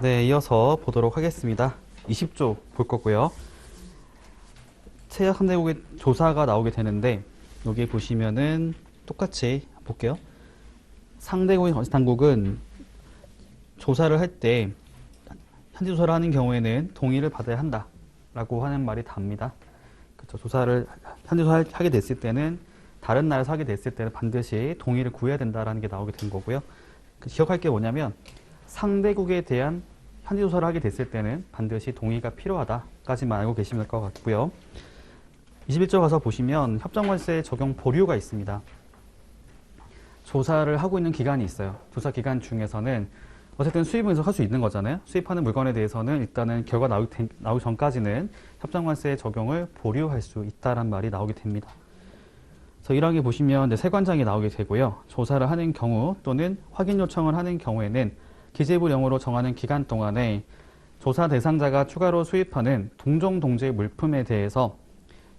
네, 이어서 보도록 하겠습니다. 20조 볼 거고요. 최악 상대국의 조사가 나오게 되는데 여기 보시면은 똑같이 볼게요. 상대국의 당국은 조사를 할 때 현지 조사를 하는 경우에는 동의를 받아야 한다라고 하는 말이 답니다. 그렇죠. 현지 조사를 하게 됐을 때는 다른 나라에서 하게 됐을 때는 반드시 동의를 구해야 된다라는 게 나오게 된 거고요. 기억할 게 뭐냐면 상대국에 대한 현지 조사를 하게 됐을 때는 반드시 동의가 필요하다까지만 알고 계시면 될 것 같고요. 21조 가서 보시면 협정관세 적용 보류가 있습니다. 조사를 하고 있는 기간이 있어요. 조사 기간 중에서는 어쨌든 수입은 할 수 있는 거잖아요. 수입하는 물건에 대해서는 일단은 결과 나오기 전까지는 협정관세 적용을 보류할 수 있다란 말이 나오게 됩니다. 그래서 1항에 보시면 세관장이 나오게 되고요. 조사를 하는 경우 또는 확인 요청을 하는 경우에는 기재부령으로 정하는 기간 동안에 조사 대상자가 추가로 수입하는 동종 동질 물품에 대해서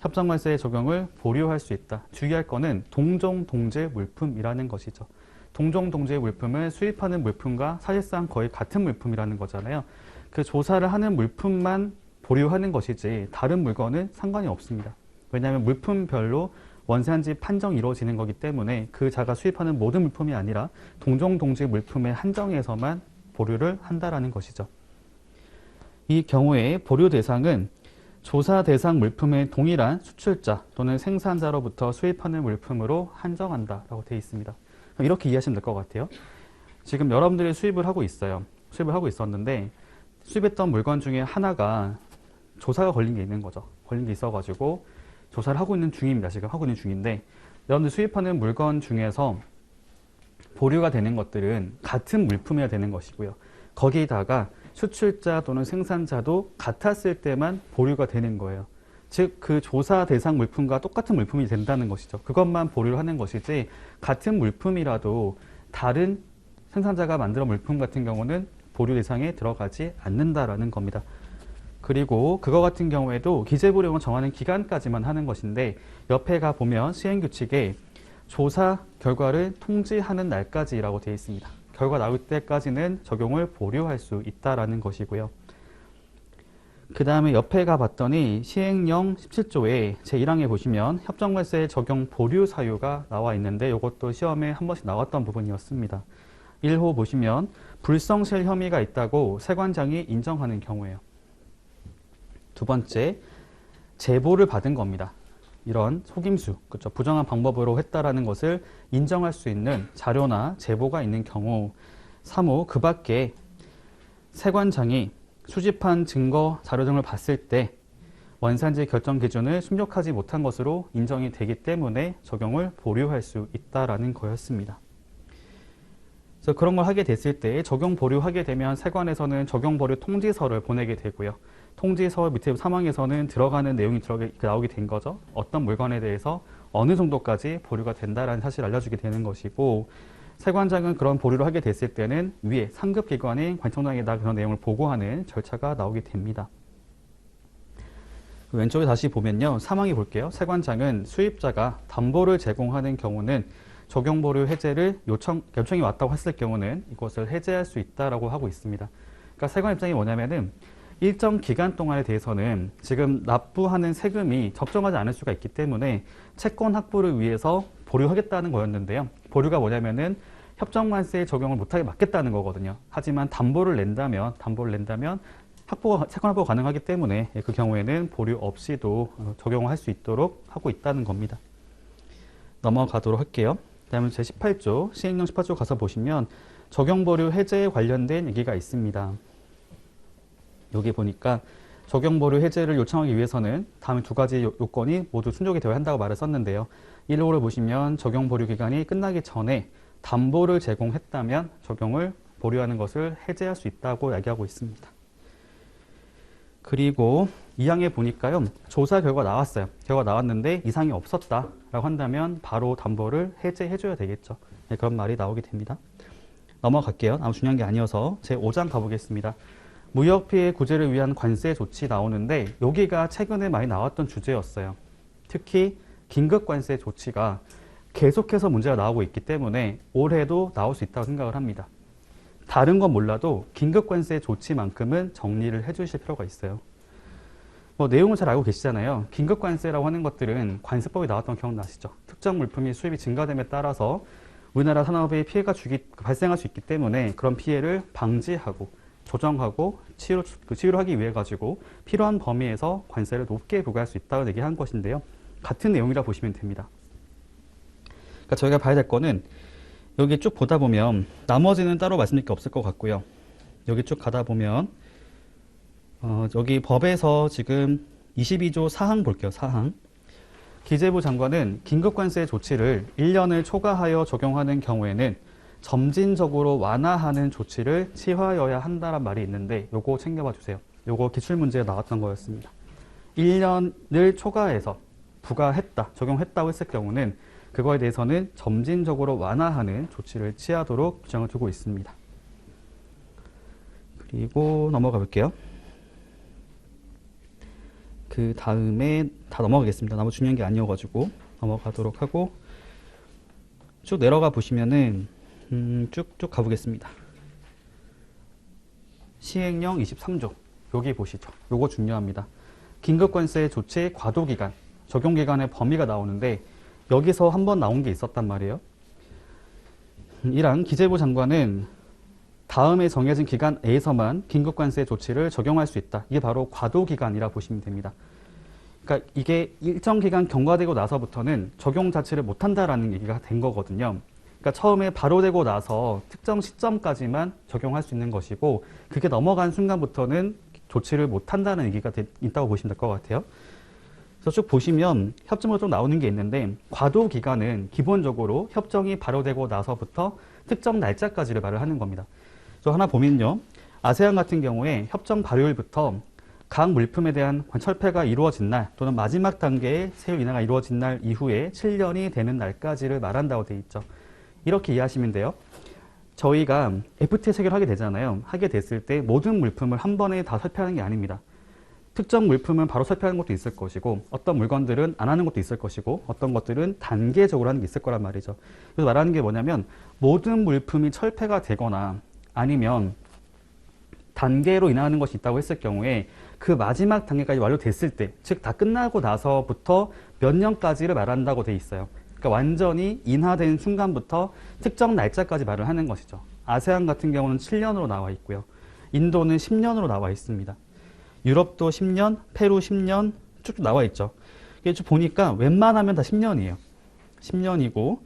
협정관세 적용을 보류할 수 있다. 주의할 거는 동종 동질 물품이라는 것이죠. 동종 동질 물품은 수입하는 물품과 사실상 거의 같은 물품이라는 거잖아요. 그 조사를 하는 물품만 보류하는 것이지 다른 물건은 상관이 없습니다. 왜냐하면 물품별로 원산지 판정이 이루어지는 거기 때문에 그 자가 수입하는 모든 물품이 아니라 동종 동질 물품에 한정해서만 보류를 한다라는 것이죠. 이 경우에 보류 대상은 조사 대상 물품의 동일한 수출자 또는 생산자로부터 수입하는 물품으로 한정한다라고 되어 있습니다. 이렇게 이해하시면 될 것 같아요. 지금 여러분들이 수입을 하고 있어요. 수입을 하고 있었는데 수입했던 물건 중에 하나가 조사가 걸린 게 있는 거죠. 걸린 게 있어가지고 조사를 하고 있는 중입니다. 지금 하고 있는 중인데 여러분들 수입하는 물건 중에서 보류가 되는 것들은 같은 물품이어야 되는 것이고요. 거기다가 수출자 또는 생산자도 같았을 때만 보류가 되는 거예요. 즉, 그 조사 대상 물품과 똑같은 물품이 된다는 것이죠. 그것만 보류를 하는 것이지 같은 물품이라도 다른 생산자가 만들어 물품 같은 경우는 보류 대상에 들어가지 않는다라는 겁니다. 그리고 그거 같은 경우에도 기재부령은 정하는 기간까지만 하는 것인데 옆에 가 보면 시행규칙에 조사 결과를 통지하는 날까지라고 되어 있습니다. 결과 나올 때까지는 적용을 보류할 수 있다라는 것이고요. 그 다음에 옆에 가봤더니 시행령 17조에 제1항에 보시면 협정관세 적용 보류 사유가 나와 있는데 이것도 시험에 한 번씩 나왔던 부분이었습니다. 1호 보시면 불성실 혐의가 있다고 세관장이 인정하는 경우예요. 두 번째, 제보를 받은 겁니다. 이런 속임수, 그렇죠? 부정한 방법으로 했다라는 것을 인정할 수 있는 자료나 제보가 있는 경우. 3호, 그 밖에 세관장이 수집한 증거, 자료 등을 봤을 때 원산지 결정 기준을 충족하지 못한 것으로 인정이 되기 때문에 적용을 보류할 수 있다라는 거였습니다. 그래서 그런 걸 하게 됐을 때 적용 보류하게 되면 세관에서는 적용 보류 통지서를 보내게 되고요. 통지서 밑에 사망에서는 들어가는 내용이 나오게 된 거죠. 어떤 물건에 대해서 어느 정도까지 보류가 된다라는 사실을 알려주게 되는 것이고, 세관장은 그런 보류를 하게 됐을 때는 위에 상급기관인 관청장에다 그런 내용을 보고하는 절차가 나오게 됩니다. 왼쪽에 다시 보면요. 사망이 볼게요. 세관장은 수입자가 담보를 제공하는 경우는 적용 보류 해제를 요청이 왔다고 했을 경우는 이것을 해제할 수 있다라고 하고 있습니다. 그러니까 세관 입장이 뭐냐면은 일정 기간 동안에 대해서는 지금 납부하는 세금이 적정하지 않을 수가 있기 때문에 채권 확보를 위해서 보류하겠다는 거였는데요. 보류가 뭐냐면은 협정관세 적용을 못하게 막겠다는 거거든요. 하지만 담보를 낸다면 채권 확보가 가능하기 때문에 그 경우에는 보류 없이도 적용을 할 수 있도록 하고 있다는 겁니다. 넘어가도록 할게요. 다음은 제18조, 시행령 18조 가서 보시면 적용 보류 해제에 관련된 얘기가 있습니다. 여기 보니까 적용 보류 해제를 요청하기 위해서는 다음 두 가지 요건이 모두 충족이 되어야 한다고 말을 썼는데요. 1호를 보시면 적용 보류 기간이 끝나기 전에 담보를 제공했다면 적용을 보류하는 것을 해제할 수 있다고 이야기하고 있습니다. 그리고 2항에 보니까요. 조사 결과 나왔어요. 결과 나왔는데 이상이 없었다라고 한다면 바로 담보를 해제해줘야 되겠죠. 네, 그런 말이 나오게 됩니다. 넘어갈게요. 아무 중요한 게 아니어서 제5장 가보겠습니다. 무역피해 구제를 위한 관세 조치 나오는데 여기가 최근에 많이 나왔던 주제였어요. 특히 긴급관세 조치가 계속해서 문제가 나오고 있기 때문에 올해도 나올 수 있다고 생각을 합니다. 다른 건 몰라도 긴급관세 조치만큼은 정리를 해주실 필요가 있어요. 뭐 내용을 잘 알고 계시잖아요. 긴급관세라고 하는 것들은 관세법이 나왔던 거 기억나시죠? 특정 물품이 수입이 증가됨에 따라서 우리나라 산업에 피해가 발생할 수 있기 때문에 그런 피해를 방지하고 조정하고 치유를 하기 위해 가지고 필요한 범위에서 관세를 높게 부과할 수 있다고 얘기한 것인데요. 같은 내용이라 보시면 됩니다. 그러니까 저희가 봐야 될 거는 여기 쭉 보다 보면 나머지는 따로 말씀드릴 게 없을 것 같고요. 여기 쭉 가다 보면 여기 법에서 지금 22조 4항 볼게요. 4항. 기재부 장관은 긴급관세 조치를 1년을 초과하여 적용하는 경우에는 점진적으로 완화하는 조치를 취하여야 한다는 말이 있는데 요거 챙겨봐 주세요. 요거 기출문제에 나왔던 거였습니다. 1년을 초과해서 부과했다, 적용했다고 했을 경우는 그거에 대해서는 점진적으로 완화하는 조치를 취하도록 규정을 두고 있습니다. 그리고 넘어가 볼게요. 그 다음에 다 넘어가겠습니다. 너무 중요한 게 아니어가지고 넘어가도록 하고 쭉 내려가 보시면은 쭉쭉 가보겠습니다. 시행령 23조 여기 보시죠. 요거 중요합니다. 긴급관세 조치 과도기간 적용기간의 범위가 나오는데 여기서 한번 나온 게 있었단 말이에요. 이랑 기재부 장관은 다음에 정해진 기간 내에서만 긴급관세 조치를 적용할 수 있다. 이게 바로 과도기간이라 보시면 됩니다. 그러니까 이게 일정 기간 경과되고 나서부터는 적용 자체를 못한다라는 얘기가 된 거거든요. 그러니까 처음에 바로 되고 나서 특정 시점까지만 적용할 수 있는 것이고 그게 넘어간 순간부터는 조치를 못한다는 얘기가 있다고 보시면 될 것 같아요. 그래서 쭉 보시면 협정으로 좀 나오는 게 있는데 과도기간은 기본적으로 협정이 발효되고 나서부터 특정 날짜까지를 말을 하는 겁니다. 저 하나 보면요. 아세안 같은 경우에 협정 발효일부터 각 물품에 대한 철폐가 이루어진 날 또는 마지막 단계의 세율 인하가 이루어진 날 이후에 7년이 되는 날까지를 말한다고 돼 있죠. 이렇게 이해하시면 돼요. 저희가 FTA 체결하게 되잖아요. 하게 됐을 때 모든 물품을 한 번에 다 설폐하는 게 아닙니다. 특정 물품은 바로 설폐하는 것도 있을 것이고 어떤 물건들은 안 하는 것도 있을 것이고 어떤 것들은 단계적으로 하는 게 있을 거란 말이죠. 그래서 말하는 게 뭐냐면 모든 물품이 철폐가 되거나 아니면 단계로 인하하는 것이 있다고 했을 경우에 그 마지막 단계까지 완료됐을 때, 즉 다 끝나고 나서부터 몇 년까지를 말한다고 돼 있어요. 그러니까 완전히 인하된 순간부터 특정 날짜까지 말을 하는 것이죠. 아세안 같은 경우는 7년으로 나와 있고요. 인도는 10년으로 나와 있습니다. 유럽도 10년, 페루 10년 쭉 나와 있죠. 이게 쭉 보니까 웬만하면 다 10년이에요. 10년이고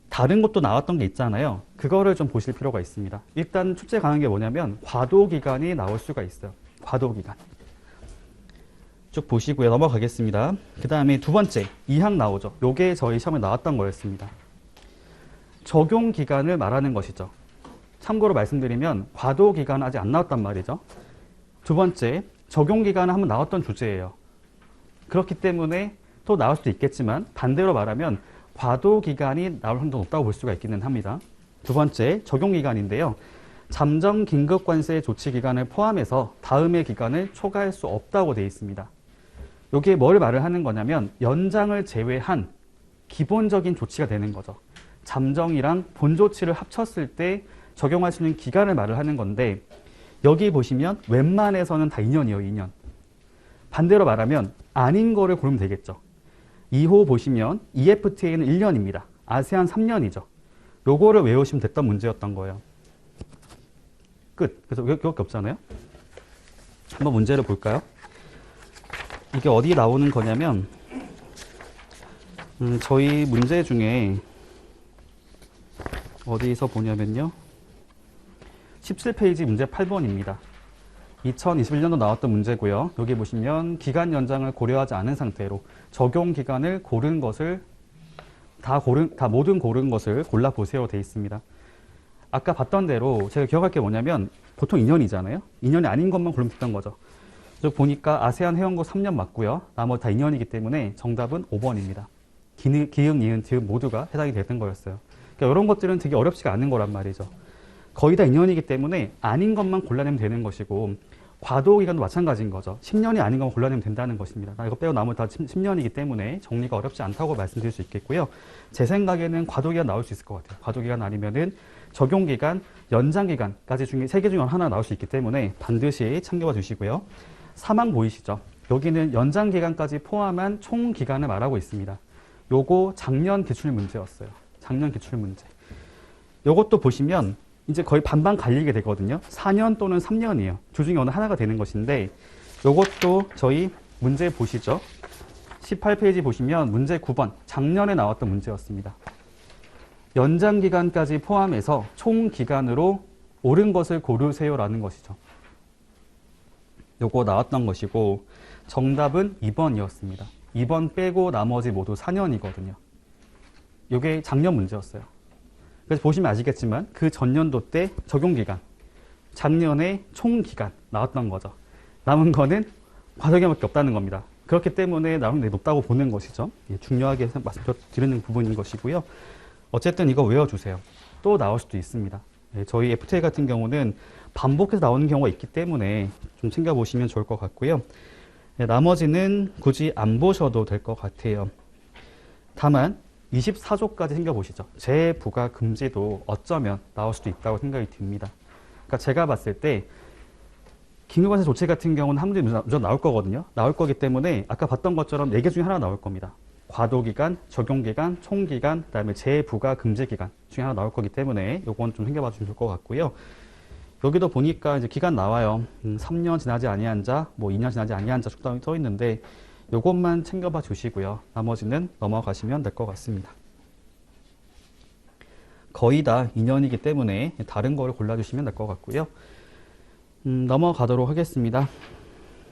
다른 것도 나왔던 게 있잖아요. 그거를 좀 보실 필요가 있습니다. 일단 출제 가능한 게 뭐냐면 과도기간이 나올 수가 있어요. 과도기간. 쭉 보시고요. 넘어가겠습니다. 그 다음에 두 번째, 2항 나오죠. 요게 저희 시험에 나왔던 거였습니다. 적용기간을 말하는 것이죠. 참고로 말씀드리면 과도기간은 아직 안 나왔단 말이죠. 두 번째, 적용기간은 한번 나왔던 주제예요. 그렇기 때문에 또 나올 수도 있겠지만 반대로 말하면 과도기간이 나올 확률도 높다고 볼 수가 있기는 합니다. 두 번째, 적용기간인데요. 잠정 긴급관세 조치기간을 포함해서 다음의 기간을 초과할 수 없다고 되어 있습니다. 이게 뭘 말을 하는 거냐면 연장을 제외한 기본적인 조치가 되는 거죠. 잠정이랑 본조치를 합쳤을 때 적용할 수 있는 기간을 말을 하는 건데 여기 보시면 웬만해서는 다 2년이에요. 2년. 반대로 말하면 아닌 거를 고르면 되겠죠. 2호 보시면 EFTA는 1년입니다. 아세안 3년이죠. 요거를 외우시면 됐던 문제였던 거예요. 끝. 그래서 이거밖에 없잖아요. 한번 문제를 볼까요? 이게 어디 나오는 거냐면 저희 문제 중에 어디서 보냐면요. 17페이지 문제 8번입니다. 2021년도 나왔던 문제고요. 여기 보시면 기간 연장을 고려하지 않은 상태로 적용 기간을 고른 것을 모든 고른 것을 골라보세요 돼 있습니다. 아까 봤던 대로 제가 기억할 게 뭐냐면 보통 2년이잖아요. 2년이 아닌 것만 고르면 됐던 거죠. 그래서 보니까 아세안 회원국 3년 맞고요. 나머지 다 2년이기 때문에 정답은 5번입니다. 기흥, 니은, 디귿 모두가 해당이 되는 거였어요. 그러니까 이런 것들은 되게 어렵지가 않은 거란 말이죠. 거의 다 2년이기 때문에 아닌 것만 골라내면 되는 것이고 과도기간도 마찬가지인 거죠. 10년이 아닌 것만 골라내면 된다는 것입니다. 이거 빼고 나머지 다 10년이기 때문에 정리가 어렵지 않다고 말씀드릴 수 있겠고요. 제 생각에는 과도기간 나올 수 있을 것 같아요. 과도기간 아니면은 적용기간, 연장기간까지 중에 3개 중에 하나 나올 수 있기 때문에 반드시 참고해 주시고요. 사망 보이시죠? 여기는 연장기간까지 포함한 총 기간을 말하고 있습니다. 요거 작년 기출 문제였어요. 작년 기출 문제. 요것도 보시면 이제 거의 반반 갈리게 되거든요. 4년 또는 3년이에요. 둘 중에 어느 하나가 되는 것인데 요것도 저희 문제 보시죠. 18페이지 보시면 문제 9번 작년에 나왔던 문제였습니다. 연장기간까지 포함해서 총 기간으로 옳은 것을 고르세요라는 것이죠. 요거 나왔던 것이고 정답은 2번이었습니다. 2번 빼고 나머지 모두 4년이거든요. 요게 작년 문제였어요. 그래서 보시면 아시겠지만 그 전년도 때 적용기간, 작년에 총기간 나왔던 거죠. 남은 거는 과도기간밖에 없다는 겁니다. 그렇기 때문에 나름 높다고 보는 것이죠. 중요하게 말씀드리는 부분인 것이고요. 어쨌든 이거 외워주세요. 또 나올 수도 있습니다. 저희 FTA 같은 경우는 반복해서 나오는 경우가 있기 때문에 좀 챙겨보시면 좋을 것 같고요. 나머지는 굳이 안 보셔도 될 것 같아요. 다만 24조까지 챙겨보시죠. 재부가 금지도 어쩌면 나올 수도 있다고 생각이 듭니다. 그러니까 제가 봤을 때 긴급관세 조치 같은 경우는 한 문제 무조건 나올 거거든요. 나올 거기 때문에 아까 봤던 것처럼 4개 중에 하나 나올 겁니다. 과도기간, 적용기간, 총기간, 그다음에 재부가 금지기간 중에 하나 나올 거기 때문에 요건 좀 챙겨봐 주시면 좋을 것 같고요. 여기도 보니까 이제 기간 나와요. 3년 지나지 아니한 자, 뭐 2년 지나지 아니한 자 적당히 써 있는데 요것만 챙겨봐 주시고요. 나머지는 넘어가시면 될 것 같습니다. 거의 다 2년이기 때문에 다른 거를 골라주시면 될 것 같고요. 넘어가도록 하겠습니다.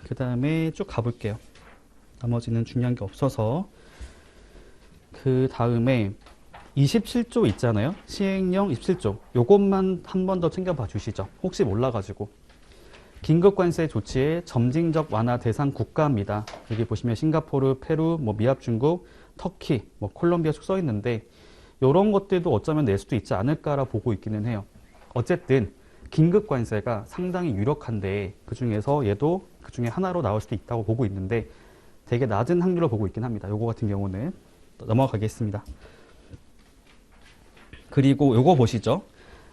그 다음에 쭉 가볼게요. 나머지는 중요한 게 없어서. 그 다음에 27조 있잖아요. 시행령 27조. 요것만 한 번 더 챙겨봐 주시죠. 혹시 몰라가지고. 긴급관세 조치의 점진적 완화 대상 국가입니다. 여기 보시면 싱가포르, 페루, 뭐 미합중국, 터키, 뭐 콜롬비아 쭉 써 있는데 이런 것들도 어쩌면 낼 수도 있지 않을까라 보고 있기는 해요. 어쨌든 긴급관세가 상당히 유력한데 그 중에서 얘도 그 중에 하나로 나올 수도 있다고 보고 있는데 되게 낮은 확률로 보고 있긴 합니다. 요거 같은 경우는 넘어가겠습니다. 그리고 요거 보시죠.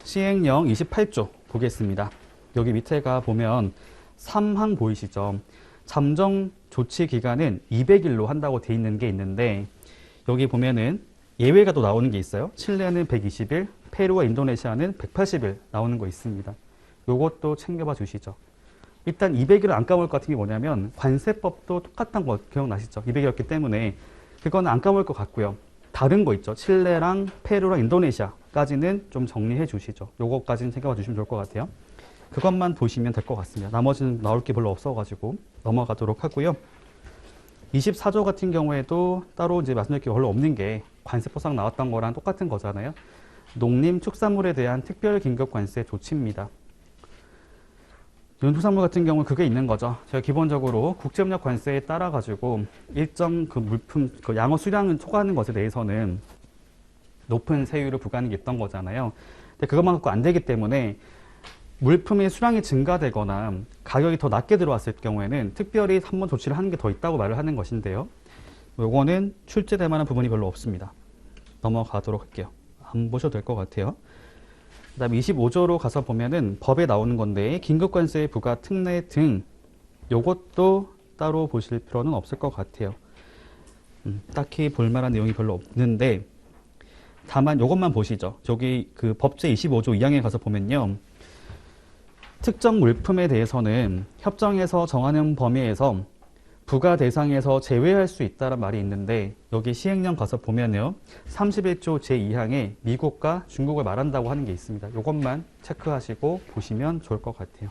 시행령 28조 보겠습니다. 여기 밑에가 보면 3항 보이시죠? 잠정 조치 기간은 200일로 한다고 돼 있는 게 있는데 여기 보면은 예외가 또 나오는 게 있어요. 칠레는 120일, 페루와 인도네시아는 180일 나오는 거 있습니다. 요것도 챙겨봐 주시죠. 일단 200일을 안 까먹을 것 같은 게 뭐냐면 관세법도 똑같은 거 기억나시죠? 200일이었기 때문에 그건 안 까먹을 것 같고요. 다른 거 있죠. 칠레랑 페루랑 인도네시아까지는 좀 정리해 주시죠. 요거까지는 챙겨봐 주시면 좋을 것 같아요. 그것만 보시면 될 것 같습니다. 나머지는 나올 게 별로 없어가지고 넘어가도록 하고요. 24조 같은 경우에도 따로 이제 말씀드릴 게 별로 없는 게 관세법상 나왔던 거랑 똑같은 거잖아요. 농림, 축산물에 대한 특별 긴급 관세 조치입니다. 농축산물 같은 경우는 그게 있는 거죠. 제가 기본적으로 국제협력 관세에 따라 가지고 일정 그 물품 그 양어 수량을 초과하는 것에 대해서는 높은 세율을 부과하는 게 있던 거잖아요. 근데 그것만 갖고 안 되기 때문에 물품의 수량이 증가되거나 가격이 더 낮게 들어왔을 경우에는 특별히 한번 조치를 하는 게 더 있다고 말을 하는 것인데요. 요거는 출제될 만한 부분이 별로 없습니다. 넘어가도록 할게요. 안 보셔도 될 것 같아요. 그 다음에 25조로 가서 보면은 법에 나오는 건데 긴급관세 부과 특례 등 요것도 따로 보실 필요는 없을 것 같아요. 딱히 볼만한 내용이 별로 없는데 다만 요것만 보시죠. 저기 그 법제 25조 2항에 가서 보면요. 특정 물품에 대해서는 협정에서 정하는 범위에서 부과 대상에서 제외할 수 있다는 말이 있는데 여기 시행령 가서 보면요. 31조 제2항에 미국과 중국을 말한다고 하는 게 있습니다. 이것만 체크하시고 보시면 좋을 것 같아요.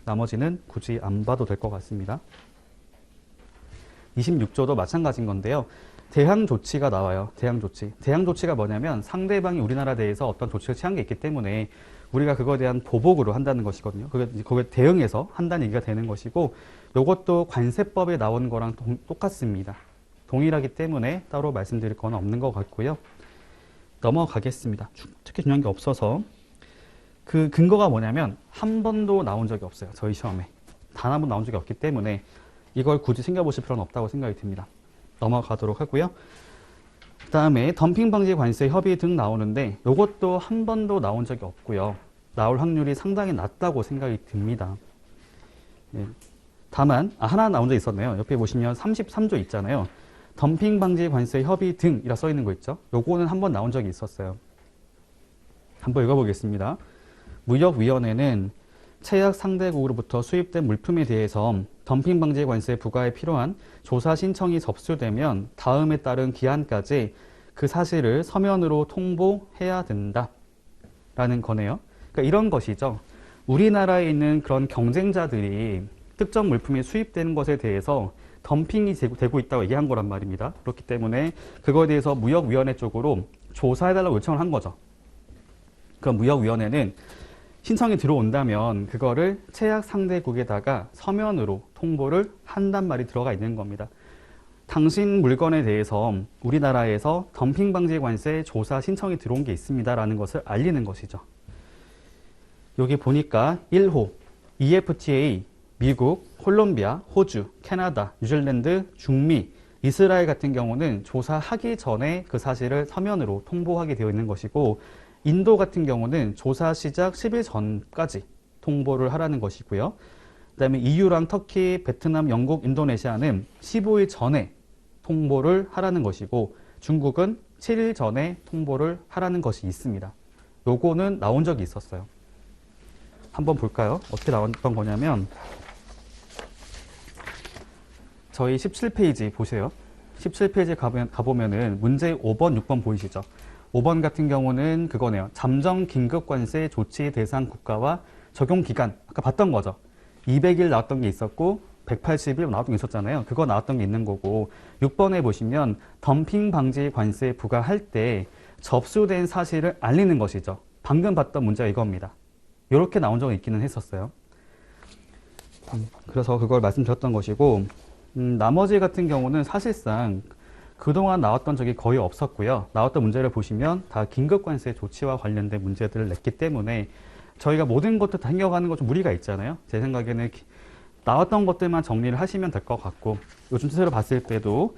나머지는 굳이 안 봐도 될 것 같습니다. 26조도 마찬가지인 건데요. 대항 조치가 나와요. 대항 조치. 대항 조치가 뭐냐면 상대방이 우리나라에 대해서 어떤 조치를 취한 게 있기 때문에 우리가 그거에 대한 보복으로 한다는 것이거든요. 거기에 대응해서 한다는 얘기가 되는 것이고 이것도 관세법에 나온 거랑 똑같습니다. 동일하기 때문에 따로 말씀드릴 건 없는 것 같고요. 넘어가겠습니다. 특히 중요한 게 없어서 그 근거가 뭐냐면 한 번도 나온 적이 없어요. 저희 시험에. 단 한 번 나온 적이 없기 때문에 이걸 굳이 챙겨보실 필요는 없다고 생각이 듭니다. 넘어가도록 하고요. 그다음에 덤핑 방지 관세 협의 등 나오는데 이것도 한 번도 나온 적이 없고요. 나올 확률이 상당히 낮다고 생각이 듭니다. 예. 다만 하나 나온 적 있었네요. 옆에 보시면 33조 있잖아요. 덤핑 방지 관세 협의 등이라 써 있는 거 있죠. 요거는 한 번 나온 적이 있었어요. 한번 읽어보겠습니다. 무역위원회는 최약 상대국으로부터 수입된 물품에 대해서 덤핑 방지 관세 부과에 필요한 조사 신청이 접수되면 다음에 따른 기한까지 그 사실을 서면으로 통보해야 된다. 라는 거네요. 그러니까 이런 것이죠. 우리나라에 있는 그런 경쟁자들이 특정 물품이 수입되는 것에 대해서 덤핑이 되고 있다고 얘기한 거란 말입니다. 그렇기 때문에 그거에 대해서 무역위원회 쪽으로 조사해달라고 요청을 한 거죠. 그럼 무역위원회는 신청이 들어온다면 그거를 최약 상대국에다가 서면으로 통보를 한단 말이 들어가 있는 겁니다. 당신 물건에 대해서 우리나라에서 덤핑 방지 관세 조사 신청이 들어온 게 있습니다라는 것을 알리는 것이죠. 여기 보니까 1호 EFTA, 미국, 콜롬비아, 호주, 캐나다, 뉴질랜드, 중미, 이스라엘 같은 경우는 조사하기 전에 그 사실을 서면으로 통보하게 되어 있는 것이고, 인도 같은 경우는 조사 시작 10일 전까지 통보를 하라는 것이고요. 그 다음에 EU랑 터키, 베트남, 영국, 인도네시아는 15일 전에 통보를 하라는 것이고, 중국은 7일 전에 통보를 하라는 것이 있습니다. 요거는 나온 적이 있었어요. 한번 볼까요? 어떻게 나왔던 거냐면 저희 17페이지 보세요. 17페이지 가보면은 문제 5번, 6번 보이시죠? 5번 같은 경우는 그거네요. 잠정 긴급관세 조치 대상 국가와 적용 기간. 아까 봤던 거죠. 200일 나왔던 게 있었고 180일 나왔던 게 있었잖아요. 그거 나왔던 게 있는 거고, 6번에 보시면 덤핑 방지 관세 부과할 때 접수된 사실을 알리는 것이죠. 방금 봤던 문제가 이겁니다. 이렇게 나온 적은 있기는 했었어요. 그래서 그걸 말씀드렸던 것이고, 나머지 같은 경우는 사실상 그동안 나왔던 적이 거의 없었고요. 나왔던 문제를 보시면 다 긴급관세 조치와 관련된 문제들을 냈기 때문에 저희가 모든 것들 다 챙겨가는 것 좀 무리가 있잖아요. 제 생각에는 나왔던 것들만 정리를 하시면 될 것 같고, 요즘 추세로 봤을 때도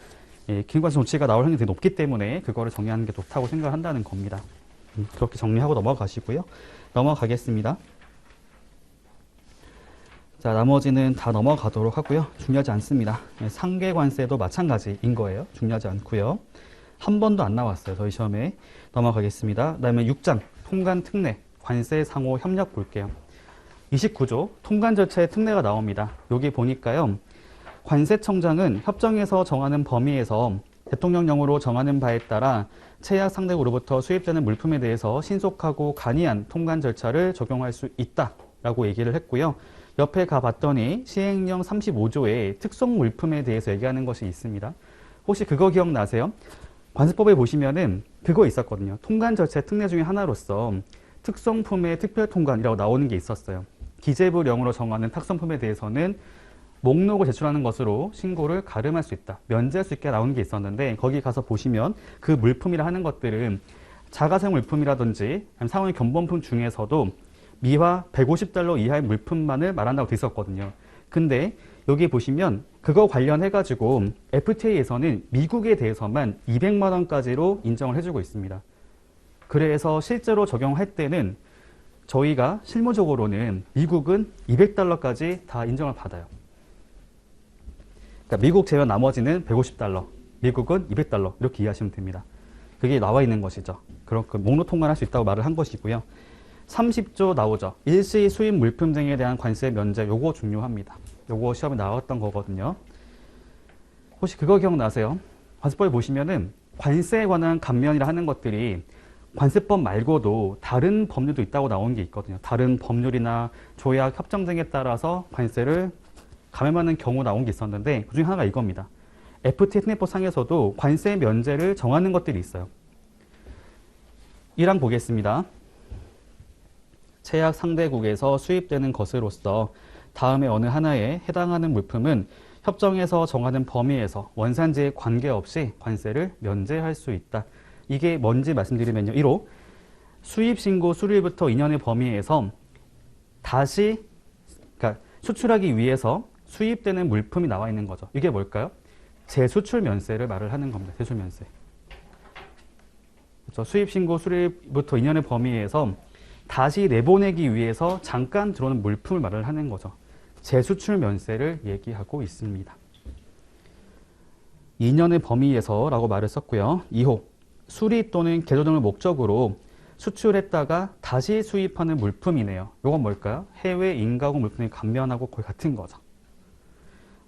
긴급관세 조치가 나올 확률이 되게 높기 때문에 그거를 정리하는 게 좋다고 생각한다는 겁니다. 그렇게 정리하고 넘어가시고요. 넘어가겠습니다. 자, 나머지는 다 넘어가도록 하고요. 중요하지 않습니다. 상계관세도 마찬가지인 거예요. 중요하지 않고요. 한 번도 안 나왔어요. 저희 시험에. 넘어가겠습니다. 그 다음에 6장 통관 특례 관세 상호 협력 볼게요. 29조 통관 절차의 특례가 나옵니다. 여기 보니까요. 관세청장은 협정에서 정하는 범위에서 대통령령으로 정하는 바에 따라 최약 상대국으로부터 수입되는 물품에 대해서 신속하고 간이한 통관 절차를 적용할 수 있다라고 얘기를 했고요. 옆에 가봤더니 시행령 35조에 특송 물품에 대해서 얘기하는 것이 있습니다. 혹시 그거 기억나세요? 관세법에 보시면은 그거 있었거든요. 통관 절차의 특례 중에 하나로서 특성품의 특별통관이라고 나오는 게 있었어요. 기재부령으로 정하는 특성품에 대해서는 목록을 제출하는 것으로 신고를 가름할 수 있다, 면제할 수 있게 나오는 게 있었는데, 거기 가서 보시면 그 물품이라 하는 것들은 자가사용 물품이라든지 사용의 견본품 중에서도 미화 150달러 이하의 물품만을 말한다고 돼 있었거든요. 근데 여기 보시면 그거 관련해가지고 FTA에서는 미국에 대해서만 200만 원까지로 인정을 해주고 있습니다. 그래서 실제로 적용할 때는 저희가 실무적으로는 미국은 200달러까지 다 인정을 받아요. 그러니까 미국 제외 나머지는 150달러, 미국은 200달러 이렇게 이해하시면 됩니다. 그게 나와 있는 것이죠. 그렇게 목록 통관할 수 있다고 말을 한 것이고요. 30조 나오죠. 일시 수입 물품 등에 대한 관세 면제, 요거 중요합니다. 요거 시험에 나왔던 거거든요. 혹시 그거 기억나세요? 관세법에 보시면은 관세에 관한 감면이라 하는 것들이 관세법 말고도 다른 법률도 있다고 나온 게 있거든요. 다른 법률이나 조약, 협정 등에 따라서 관세를 감면하는 경우 나온 게 있었는데, 그중에 하나가 이겁니다. FTA 특례법 상에서도 관세 면제를 정하는 것들이 있어요. 1항 보겠습니다. 최약 상대국에서 수입되는 것으로서 다음에 어느 하나에 해당하는 물품은 협정에서 정하는 범위에서 원산지에 관계없이 관세를 면제할 수 있다. 이게 뭔지 말씀드리면요. 1호, 수입신고 수리일부터 2년의 범위에서 다시, 그러니까 수출하기 위해서 수입되는 물품이 나와 있는 거죠. 이게 뭘까요? 재수출 면세를 말을 하는 겁니다. 재수출 면세. 그렇죠? 수입 신고 수리부터 2년의 범위에서 다시 내보내기 위해서 잠깐 들어오는 물품을 말을 하는 거죠. 재수출 면세를 얘기하고 있습니다. 2년의 범위에서 라고 말을 썼고요. 2호, 수리 또는 개조 등을 목적으로 수출했다가 다시 수입하는 물품이네요. 이건 뭘까요? 해외 인가공 물품의 감면하고 거의 같은 거죠.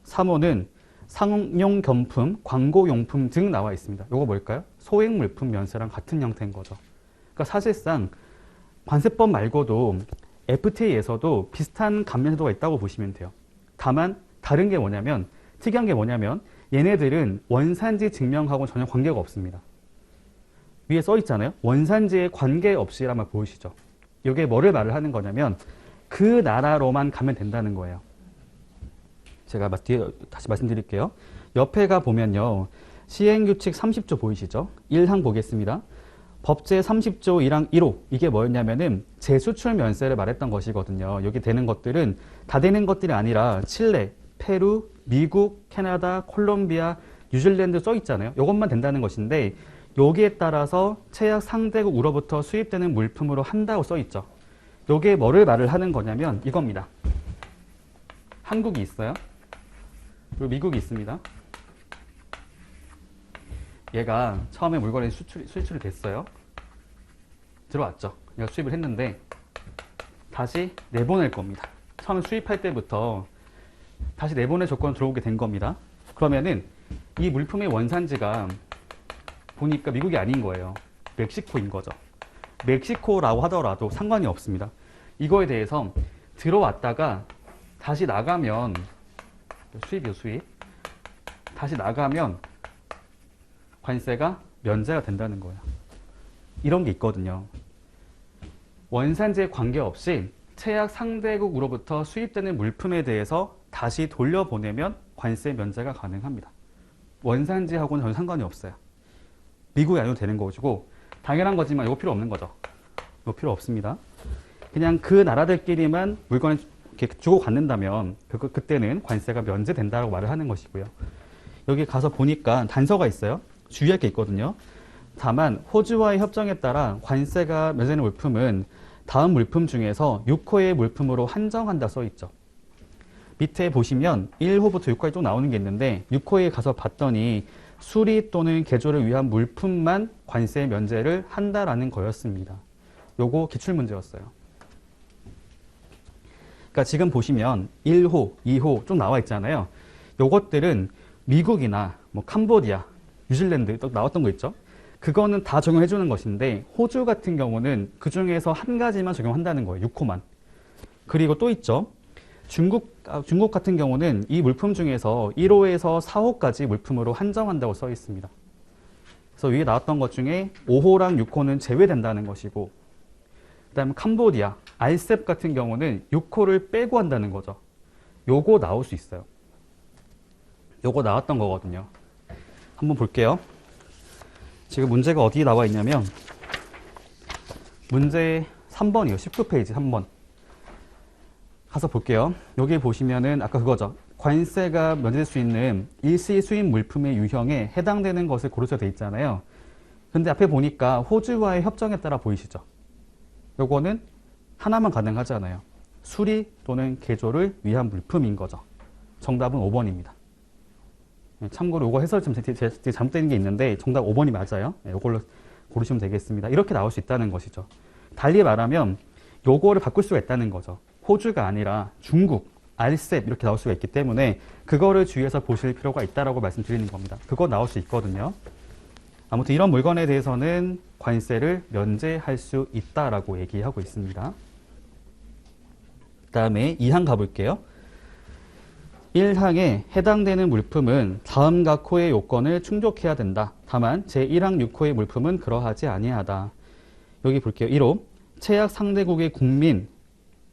3호는 상용경품, 광고용품 등 나와 있습니다. 이거 뭘까요? 소액물품 면세랑 같은 형태인 거죠. 그러니까 사실상 관세법 말고도 FTA에서도 비슷한 감면 제도가 있다고 보시면 돼요. 다만 다른 게 뭐냐면, 특이한 게 뭐냐면 얘네들은 원산지 증명하고 전혀 관계가 없습니다. 위에 써 있잖아요. 원산지에 관계없이란 말 보이시죠? 이게 뭐를 말을 하는 거냐면 그 나라로만 가면 된다는 거예요. 제가 뒤에 다시 말씀드릴게요. 옆에 가 보면요. 시행규칙 30조 보이시죠? 1항 보겠습니다. 법제 30조 1항 1호. 이게 뭐였냐면은 재수출 면세를 말했던 것이거든요. 여기 되는 것들은 다 되는 것들이 아니라 칠레, 페루, 미국, 캐나다, 콜롬비아, 뉴질랜드 써 있잖아요. 이것만 된다는 것인데 여기에 따라서 채약 상대국으로부터 수입되는 물품으로 한다고 써 있죠. 이게 뭐를 말을 하는 거냐면 이겁니다. 한국이 있어요. 그리고 미국이 있습니다. 얘가 처음에 물건이 수출이 됐어요. 들어왔죠. 얘가 수입을 했는데 다시 내보낼 겁니다. 처음에 수입할 때부터 다시 내보낼 조건으로 들어오게 된 겁니다. 그러면은 이 물품의 원산지가 보니까 미국이 아닌 거예요. 멕시코인 거죠. 멕시코라고 하더라도 상관이 없습니다. 이거에 대해서 들어왔다가 다시 나가면 수입이요, 수입. 다시 나가면 관세가 면제가 된다는 거예요. 이런 게 있거든요. 원산지에 관계없이 채약 상대국으로부터 수입되는 물품에 대해서 다시 돌려보내면 관세 면제가 가능합니다. 원산지하고는 전혀 상관이 없어요. 미국이 아니어도 되는 것이고 당연한 거지만 이거 필요 없는 거죠. 이거 필요 없습니다. 그냥 그 나라들끼리만 물건을 이렇게 주고 받는다면 그때는 관세가 면제된다고 말을 하는 것이고요. 여기 가서 보니까 단서가 있어요. 주의할 게 있거든요. 다만 호주와의 협정에 따라 관세가 면제되는 물품은 다음 물품 중에서 6호의 물품으로 한정한다 써 있죠. 밑에 보시면 1호부터 6호까지 또 나오는 게 있는데 6호에 가서 봤더니 수리 또는 개조를 위한 물품만 관세 면제를 한다라는 거였습니다. 요거 기출문제였어요. 그러니까 지금 보시면 1호, 2호 좀 나와 있잖아요. 요것들은 미국이나 뭐 캄보디아, 뉴질랜드 또 나왔던 거 있죠. 그거는 다 적용해 주는 것인데 호주 같은 경우는 그 중에서 한 가지만 적용한다는 거예요. 6호만. 그리고 또 있죠. 중국 같은 경우는 이 물품 중에서 1호에서 4호까지 물품으로 한정한다고 써 있습니다. 그래서 위에 나왔던 것 중에 5호랑 6호는 제외된다는 것이고, 그 다음에 캄보디아, 알셉 같은 경우는 6호를 빼고 한다는 거죠. 요거 나올 수 있어요. 요거 나왔던 거거든요. 한번 볼게요. 지금 문제가 어디에 나와 있냐면 문제 3번이요. 19페이지 3번. 가서 볼게요. 여기 보시면은 아까 그거죠. 관세가 면제될 수 있는 일시 수입 물품의 유형에 해당되는 것을 고르셔 돼 있잖아요. 근데 앞에 보니까 호주와의 협정에 따라 보이시죠? 요거는 하나만 가능하잖아요. 수리 또는 개조를 위한 물품인 거죠. 정답은 5번입니다. 참고로 요거 해설 좀 잘못된 게 있는데 정답 5번이 맞아요. 요걸로 고르시면 되겠습니다. 이렇게 나올 수 있다는 것이죠. 달리 말하면 요거를 바꿀 수가 있다는 거죠. 호주가 아니라 중국, 알셉 이렇게 나올 수가 있기 때문에 그거를 주의해서 보실 필요가 있다라고 말씀드리는 겁니다. 그거 나올 수 있거든요. 아무튼 이런 물건에 대해서는 관세를 면제할 수 있다라고 얘기하고 있습니다. 그 다음에 2항 가볼게요. 1항에 해당되는 물품은 다음 각호의 요건을 충족해야 된다. 다만 제1항 6호의 물품은 그러하지 아니하다. 여기 볼게요. 1호, 채약 상대국의 국민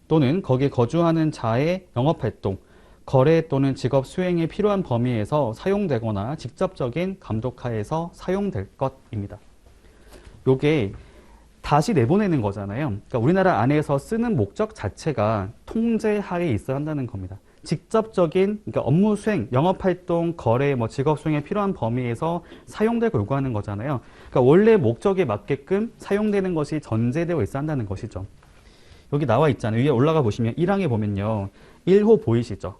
또는 거기에 거주하는 자의 영업활동, 거래 또는 직업 수행에 필요한 범위에서 사용되거나 직접적인 감독하에서 사용될 것입니다. 요게 다시 내보내는 거잖아요. 그러니까 우리나라 안에서 쓰는 목적 자체가 통제하에 있어야 한다는 겁니다. 직접적인 그러니까 업무 수행, 영업활동, 거래, 뭐 직업 수행에 필요한 범위에서 사용되고 요구하는 거잖아요. 그러니까 원래 목적에 맞게끔 사용되는 것이 전제되어 있어야 한다는 것이죠. 여기 나와 있잖아요. 위에 올라가 보시면 1항에 보면요. 1호 보이시죠?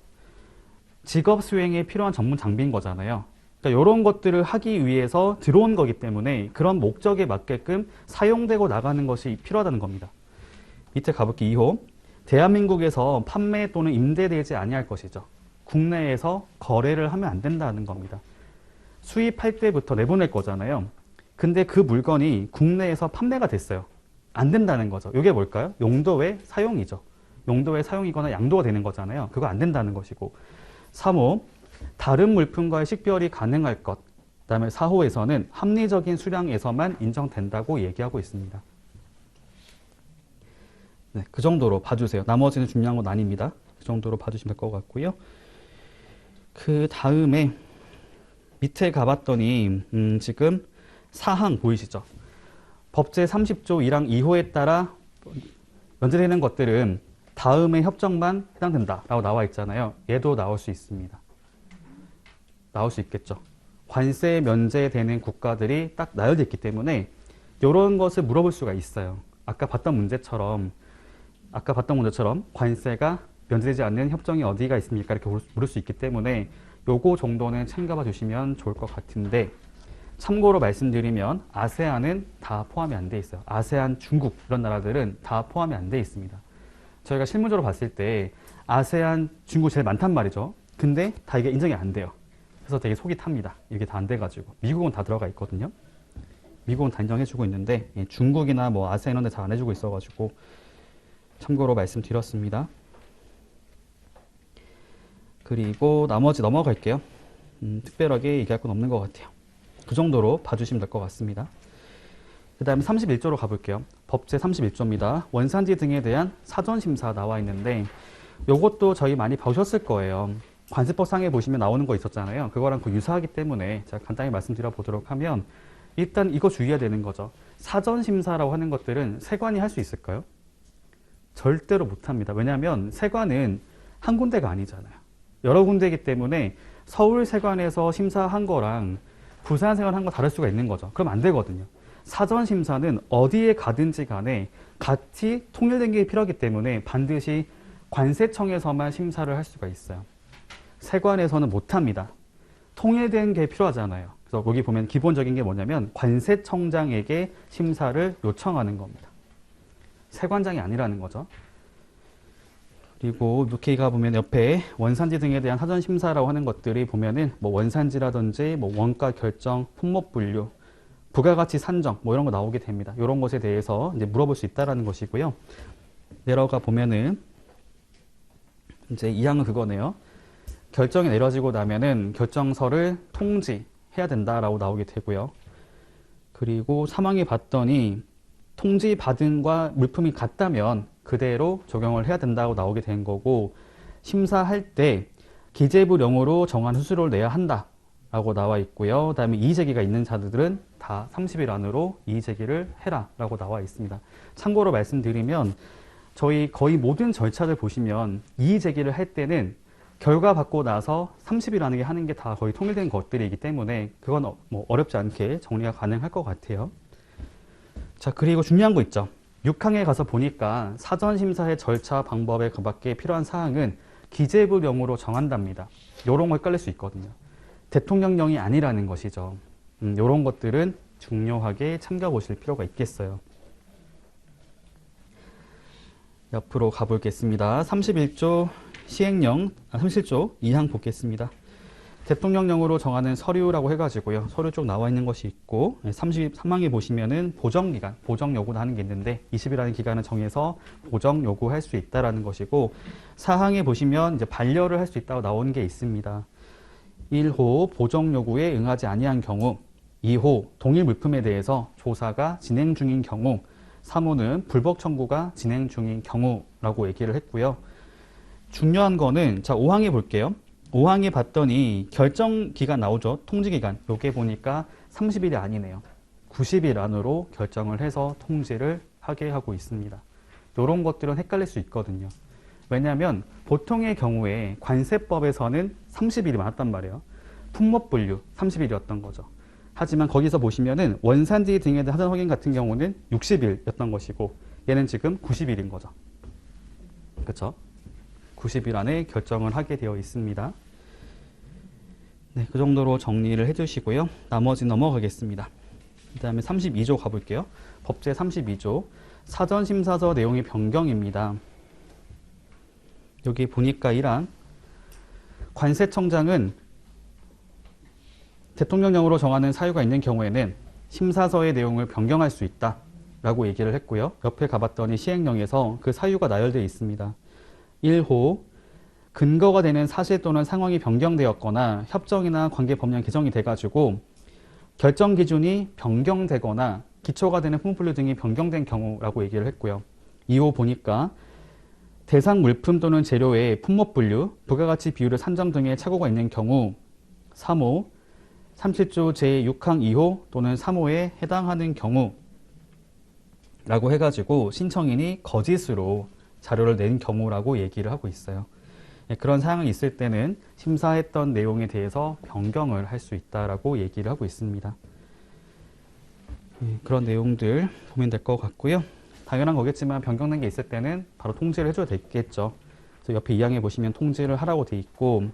직업 수행에 필요한 전문 장비인 거잖아요. 그러니까 이런 것들을 하기 위해서 들어온 거기 때문에 그런 목적에 맞게끔 사용되고 나가는 것이 필요하다는 겁니다. 밑에 가볼게요. 2호. 대한민국에서 판매 또는 임대되지 아니할 것이죠. 국내에서 거래를 하면 안 된다는 겁니다. 수입할 때부터 내보낼 거잖아요. 근데 그 물건이 국내에서 판매가 됐어요. 안 된다는 거죠. 이게 뭘까요? 용도의 사용이죠. 용도의 사용이거나 양도가 되는 거잖아요. 그거 안 된다는 것이고. 3호, 다른 물품과의 식별이 가능할 것. 그 다음에 4호에서는 합리적인 수량에서만 인정된다고 얘기하고 있습니다. 네, 그 정도로 봐주세요. 나머지는 중요한 건 아닙니다. 그 정도로 봐주시면 될 것 같고요. 그 다음에 밑에 가봤더니 지금 4항 보이시죠? 법제 30조 1항 2호에 따라 면제되는 것들은 다음의 협정만 해당된다라고 나와 있잖아요. 얘도 나올 수 있습니다. 나올 수 있겠죠. 관세 면제되는 국가들이 딱 나열되어 있기 때문에 이런 것을 물어볼 수가 있어요. 아까 봤던 문제처럼 관세가 면제되지 않는 협정이 어디가 있습니까? 이렇게 물을 수 있기 때문에 요거 정도는 챙겨봐 주시면 좋을 것 같은데, 참고로 말씀드리면 아세안은 다 포함이 안 돼 있어요. 아세안, 중국 이런 나라들은 다 포함이 안 돼 있습니다. 저희가 실무적으로 봤을 때 아세안, 중국 제일 많단 말이죠. 근데 다 이게 인정이 안 돼요. 그래서 되게 속이 탑니다. 이게 다 안 돼가지고. 미국은 다 들어가 있거든요. 미국은 다 인정해주고 있는데 중국이나 뭐 아세안 이런 데 잘 안 해주고 있어가지고 참고로 말씀드렸습니다. 그리고 나머지 넘어갈게요. 특별하게 얘기할 건 없는 것 같아요. 그 정도로 봐주시면 될 것 같습니다. 그 다음에 31조로 가볼게요. 법제 31조입니다. 원산지 등에 대한 사전심사 나와 있는데 요것도 저희 많이 보셨을 거예요. 관세법상에 보시면 나오는 거 있었잖아요. 그거랑 유사하기 때문에 제가 간단히 말씀드려 보도록 하면, 일단 이거 주의해야 되는 거죠. 사전심사라고 하는 것들은 세관이 할 수 있을까요? 절대로 못합니다. 왜냐하면 세관은 한 군데가 아니잖아요. 여러 군데이기 때문에 서울세관에서 심사한 거랑 부산세관 한 거 다를 수가 있는 거죠. 그럼 안 되거든요. 사전심사는 어디에 가든지 간에 같이 통일된 게 필요하기 때문에 반드시 관세청에서만 심사를 할 수가 있어요. 세관에서는 못합니다. 통일된 게 필요하잖아요. 그래서 여기 보면 기본적인 게 뭐냐면 관세청장에게 심사를 요청하는 겁니다. 세관장이 아니라는 거죠. 그리고 이렇게 가보면 옆에 원산지 등에 대한 사전심사라고 하는 것들이 보면은 뭐 원산지라든지 뭐 원가 결정, 품목 분류, 부가가치 산정 뭐 이런 거 나오게 됩니다. 이런 것에 대해서 이제 물어볼 수 있다라는 것이고요. 내려가 보면은 이제 2항은 그거네요. 결정이 내려지고 나면은 결정서를 통지해야 된다라고 나오게 되고요. 그리고 3항에 봤더니 통지 받은과 물품이 같다면 그대로 적용을 해야 된다고 나오게 된 거고, 심사할 때 기재부령으로 정한 수수료를 내야 한다라고 나와 있고요. 그 다음에 이의제기가 있는 자들은 다 30일 안으로 이의제기를 해라 라고 나와 있습니다. 참고로 말씀드리면 저희 거의 모든 절차를 보시면 이의제기를 할 때는 결과 받고 나서 30일 안에 하는 게 다 거의 통일된 것들이기 때문에 그건 뭐 어렵지 않게 정리가 가능할 것 같아요. 자, 그리고 중요한 거 있죠. 6항에 가서 보니까 사전심사의 절차 방법에 그밖에 필요한 사항은 기재부령으로 정한답니다. 이런 거 헷갈릴 수 있거든요. 대통령령이 아니라는 것이죠. 이런 것들은 중요하게 참고보실 필요가 있겠어요. 옆으로 가보겠습니다. 31조 시행령, 37조 2항 보겠습니다. 대통령령으로 정하는 서류라고 해가지고요. 서류 쪽 나와 있는 것이 있고, 33항에 보시면은 보정기간, 보정 요구를 하는 게 있는데 20일이라는 기간을 정해서 보정 요구할 수 있다라는 것이고, 4항에 보시면 이제 반려를 할 수 있다고 나오는 게 있습니다. 1호 보정 요구에 응하지 아니한 경우, 2호 동일 물품에 대해서 조사가 진행 중인 경우, 3호는 불법 청구가 진행 중인 경우라고 얘기를 했고요. 중요한 거는 자 5항에 볼게요. 5항에 봤더니 결정 기간 나오죠. 통지 기간. 요게 보니까 30일이 아니네요. 90일 안으로 결정을 해서 통지를 하게 하고 있습니다. 이런 것들은 헷갈릴 수 있거든요. 왜냐하면 보통의 경우에 관세법에서는 30일이 많았단 말이에요. 품목분류 30일이었던 거죠. 하지만 거기서 보시면은 원산지 등에 대한 사전 확인 같은 경우는 60일이었던 것이고 얘는 지금 90일인 거죠. 그렇죠? 90일 안에 결정을 하게 되어 있습니다. 네, 그 정도로 정리를 해주시고요. 나머지 넘어가겠습니다. 그 다음에 32조 가볼게요. 법제 32조 사전심사서 내용의 변경입니다. 여기 보니까 1항 관세청장은 대통령령으로 정하는 사유가 있는 경우에는 심사서의 내용을 변경할 수 있다 라고 얘기를 했고요. 옆에 가봤더니 시행령에서 그 사유가 나열되어 있습니다. 1호 근거가 되는 사실 또는 상황이 변경되었거나 협정이나 관계법령 개정이 돼가지고 결정 기준이 변경되거나 기초가 되는 품목분류 등이 변경된 경우라고 얘기를 했고요. 2호 보니까 대상 물품 또는 재료의 품목분류, 부가가치 비율을 산정 등의 착오가 있는 경우 3호 37조 제6항 2호 또는 3호에 해당하는 경우 라고 해가지고 신청인이 거짓으로 자료를 낸 경우라고 얘기를 하고 있어요. 그런 사항이 있을 때는 심사했던 내용에 대해서 변경을 할 수 있다라고 얘기를 하고 있습니다. 그런 내용들 보면 될 것 같고요. 당연한 거겠지만 변경된 게 있을 때는 바로 통지를 해줘야 되겠죠. 그래서 옆에 2항에 보시면 통지를 하라고 돼 있고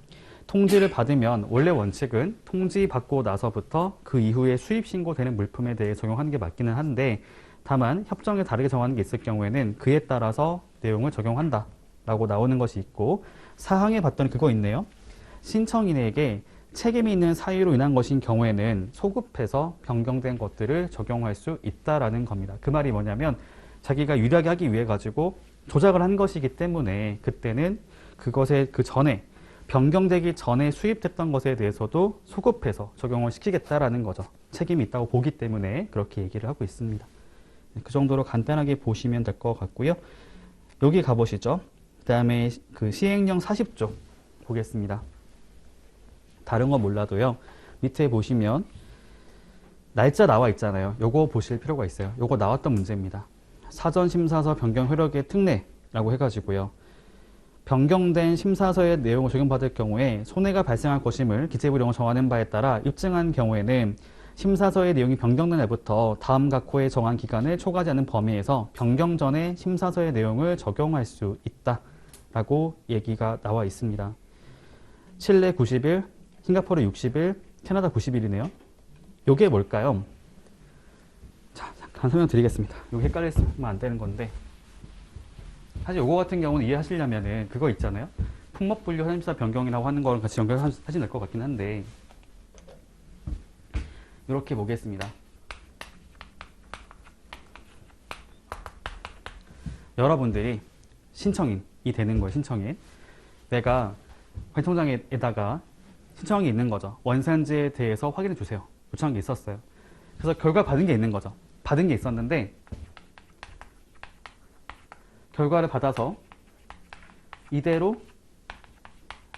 통지를 받으면 원래 원칙은 통지 받고 나서부터 그 이후에 수입 신고되는 물품에 대해 적용하는 게 맞기는 한데 다만 협정에 다르게 정하는 게 있을 경우에는 그에 따라서 내용을 적용한다 라고 나오는 것이 있고 사항에 봤더니 그거 있네요. 신청인에게 책임이 있는 사유로 인한 것인 경우에는 소급해서 변경된 것들을 적용할 수 있다라는 겁니다. 그 말이 뭐냐면 자기가 유리하게 하기 위해 가지고 조작을 한 것이기 때문에 그때는 그것에 그 전에 변경되기 전에 수입됐던 것에 대해서도 소급해서 적용을 시키겠다라는 거죠. 책임이 있다고 보기 때문에 그렇게 얘기를 하고 있습니다. 그 정도로 간단하게 보시면 될 것 같고요. 여기 가보시죠. 그 다음에 그 시행령 40조 보겠습니다. 다른 건 몰라도요. 밑에 보시면 날짜 나와 있잖아요. 요거 보실 필요가 있어요. 요거 나왔던 문제입니다. 사전심사서 변경 효력의 특례라고 해가지고요. 변경된 심사서의 내용을 적용받을 경우에 손해가 발생할 것임을 기재부령으로 정하는 바에 따라 입증한 경우에는 심사서의 내용이 변경된 날부터 다음 각호에 정한 기간을 초과하지 않는 범위에서 변경 전에 심사서의 내용을 적용할 수 있다라고 얘기가 나와 있습니다. 칠레 90일, 싱가포르 60일, 캐나다 90일이네요. 이게 뭘까요? 자, 잠깐 설명드리겠습니다. 이거 헷갈리면 안 되는 건데 사실 이거 같은 경우는 이해하시려면은 그거 있잖아요. 품목분류 사전심사 변경이라고 하는 거랑 같이 연결하시면 될 것 같긴 한데 이렇게 보겠습니다. 여러분들이 신청인이 되는 거예요. 신청인. 내가 관청장에다가 신청한 게 있는 거죠. 원산지에 대해서 확인해 주세요. 요청한 게 있었어요. 그래서 결과 받은 게 있는 거죠. 받은 게 있었는데 결과를 받아서 이대로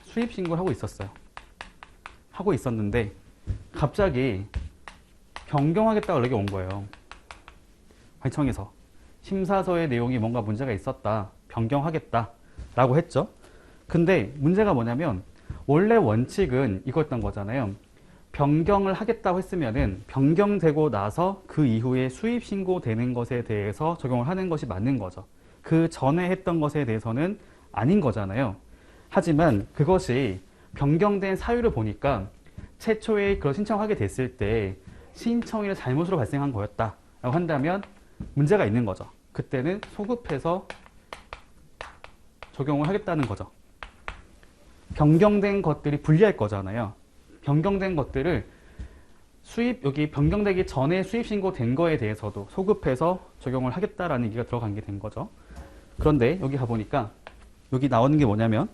수입 신고를 하고 있었어요. 하고 있었는데 갑자기 변경하겠다고 연락이 온 거예요. 관청에서 심사서의 내용이 뭔가 문제가 있었다. 변경하겠다 라고 했죠. 근데 문제가 뭐냐면 원래 원칙은 이거였던 거잖아요. 변경을 하겠다고 했으면은 변경되고 나서 그 이후에 수입 신고되는 것에 대해서 적용을 하는 것이 맞는 거죠. 그 전에 했던 것에 대해서는 아닌 거잖아요. 하지만 그것이 변경된 사유를 보니까 최초에 그걸 신청하게 됐을 때 신청인의 잘못으로 발생한 거였다 라고 한다면 문제가 있는 거죠. 그때는 소급해서 적용을 하겠다는 거죠. 변경된 것들이 불리할 거잖아요. 변경된 것들을 여기 변경되기 전에 수입 신고된 거에 대해서도 소급해서 적용을 하겠다라는 얘기가 들어간 게 된 거죠. 그런데 여기 가보니까 여기 나오는 게 뭐냐면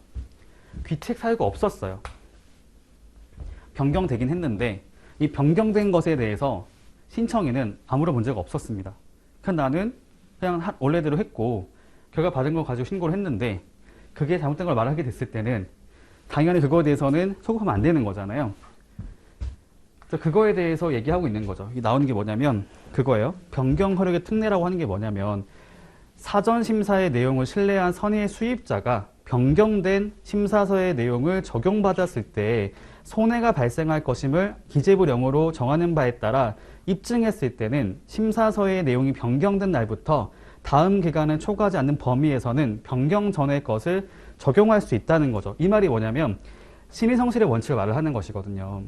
귀책 사유가 없었어요. 변경되긴 했는데 이 변경된 것에 대해서 신청인은 아무런 문제가 없었습니다. 그냥 나는 그냥 원래대로 했고 결과 받은 걸 가지고 신고를 했는데 그게 잘못된 걸 말하게 됐을 때는 당연히 그거에 대해서는 소급하면 안 되는 거잖아요. 그래서 그거에 대해서 얘기하고 있는 거죠. 이 나오는 게 뭐냐면 그거예요. 변경 허력의 특례라고 하는 게 뭐냐면 사전 심사의 내용을 신뢰한 선의 수입자가 변경된 심사서의 내용을 적용받았을 때 손해가 발생할 것임을 기재부령으로 정하는 바에 따라 입증했을 때는 심사서의 내용이 변경된 날부터 다음 기간을 초과하지 않는 범위에서는 변경 전의 것을 적용할 수 있다는 거죠. 이 말이 뭐냐면 신의성실의 원칙을 말을 하는 것이거든요.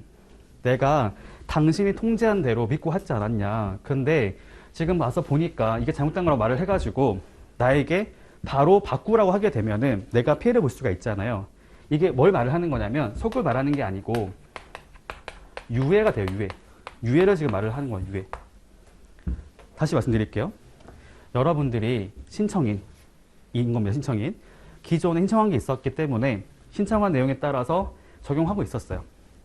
내가 당신이 통지한 대로 믿고 하지 않았냐. 근데 지금 와서 보니까 이게 잘못된 거라고 말을 해가지고 나에게 바로 바꾸라고 하게 되면은 내가 피해를 볼 수가 있잖아요. 이게 뭘 말을 하는 거냐면 속을 말하는 게 아니고 유예가 돼요. 유예를 지금 말을 하는 거예요. 유예. 다시 말씀드릴게요. 여러분들이 신청인인 겁니다. 신청인. 기존에 신청한 게 있었기 때문에 신청한 내용에 따라서 적용하고 있었어요.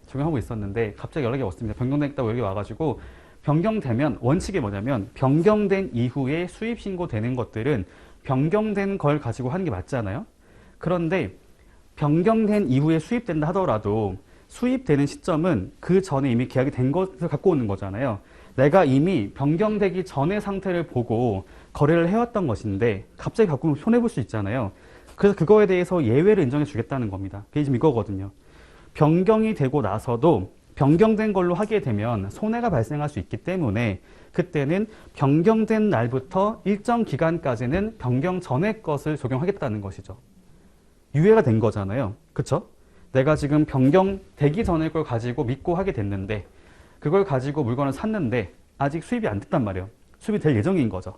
적용하고 있었는데 갑자기 연락이 왔습니다. 변경됐다고 여기 와가지고 변경되면 원칙이 뭐냐면 변경된 이후에 수입 신고되는 것들은 변경된 걸 가지고 하는 게 맞잖아요. 그런데 변경된 이후에 수입된다 하더라도 수입되는 시점은 그 전에 이미 계약이 된 것을 갖고 오는 거잖아요. 내가 이미 변경되기 전의 상태를 보고 거래를 해왔던 것인데 갑자기 바꾸면 손해볼 수 있잖아요. 그래서 그거에 대해서 예외를 인정해 주겠다는 겁니다. 그게 지금 이거거든요. 변경이 되고 나서도 변경된 걸로 하게 되면 손해가 발생할 수 있기 때문에 그때는 변경된 날부터 일정 기간까지는 변경 전의 것을 적용하겠다는 것이죠. 유예가 된 거잖아요. 그쵸? 내가 지금 변경되기 전의 걸 가지고 믿고 하게 됐는데 그걸 가지고 물건을 샀는데 아직 수입이 안 됐단 말이에요. 수입이 될 예정인 거죠.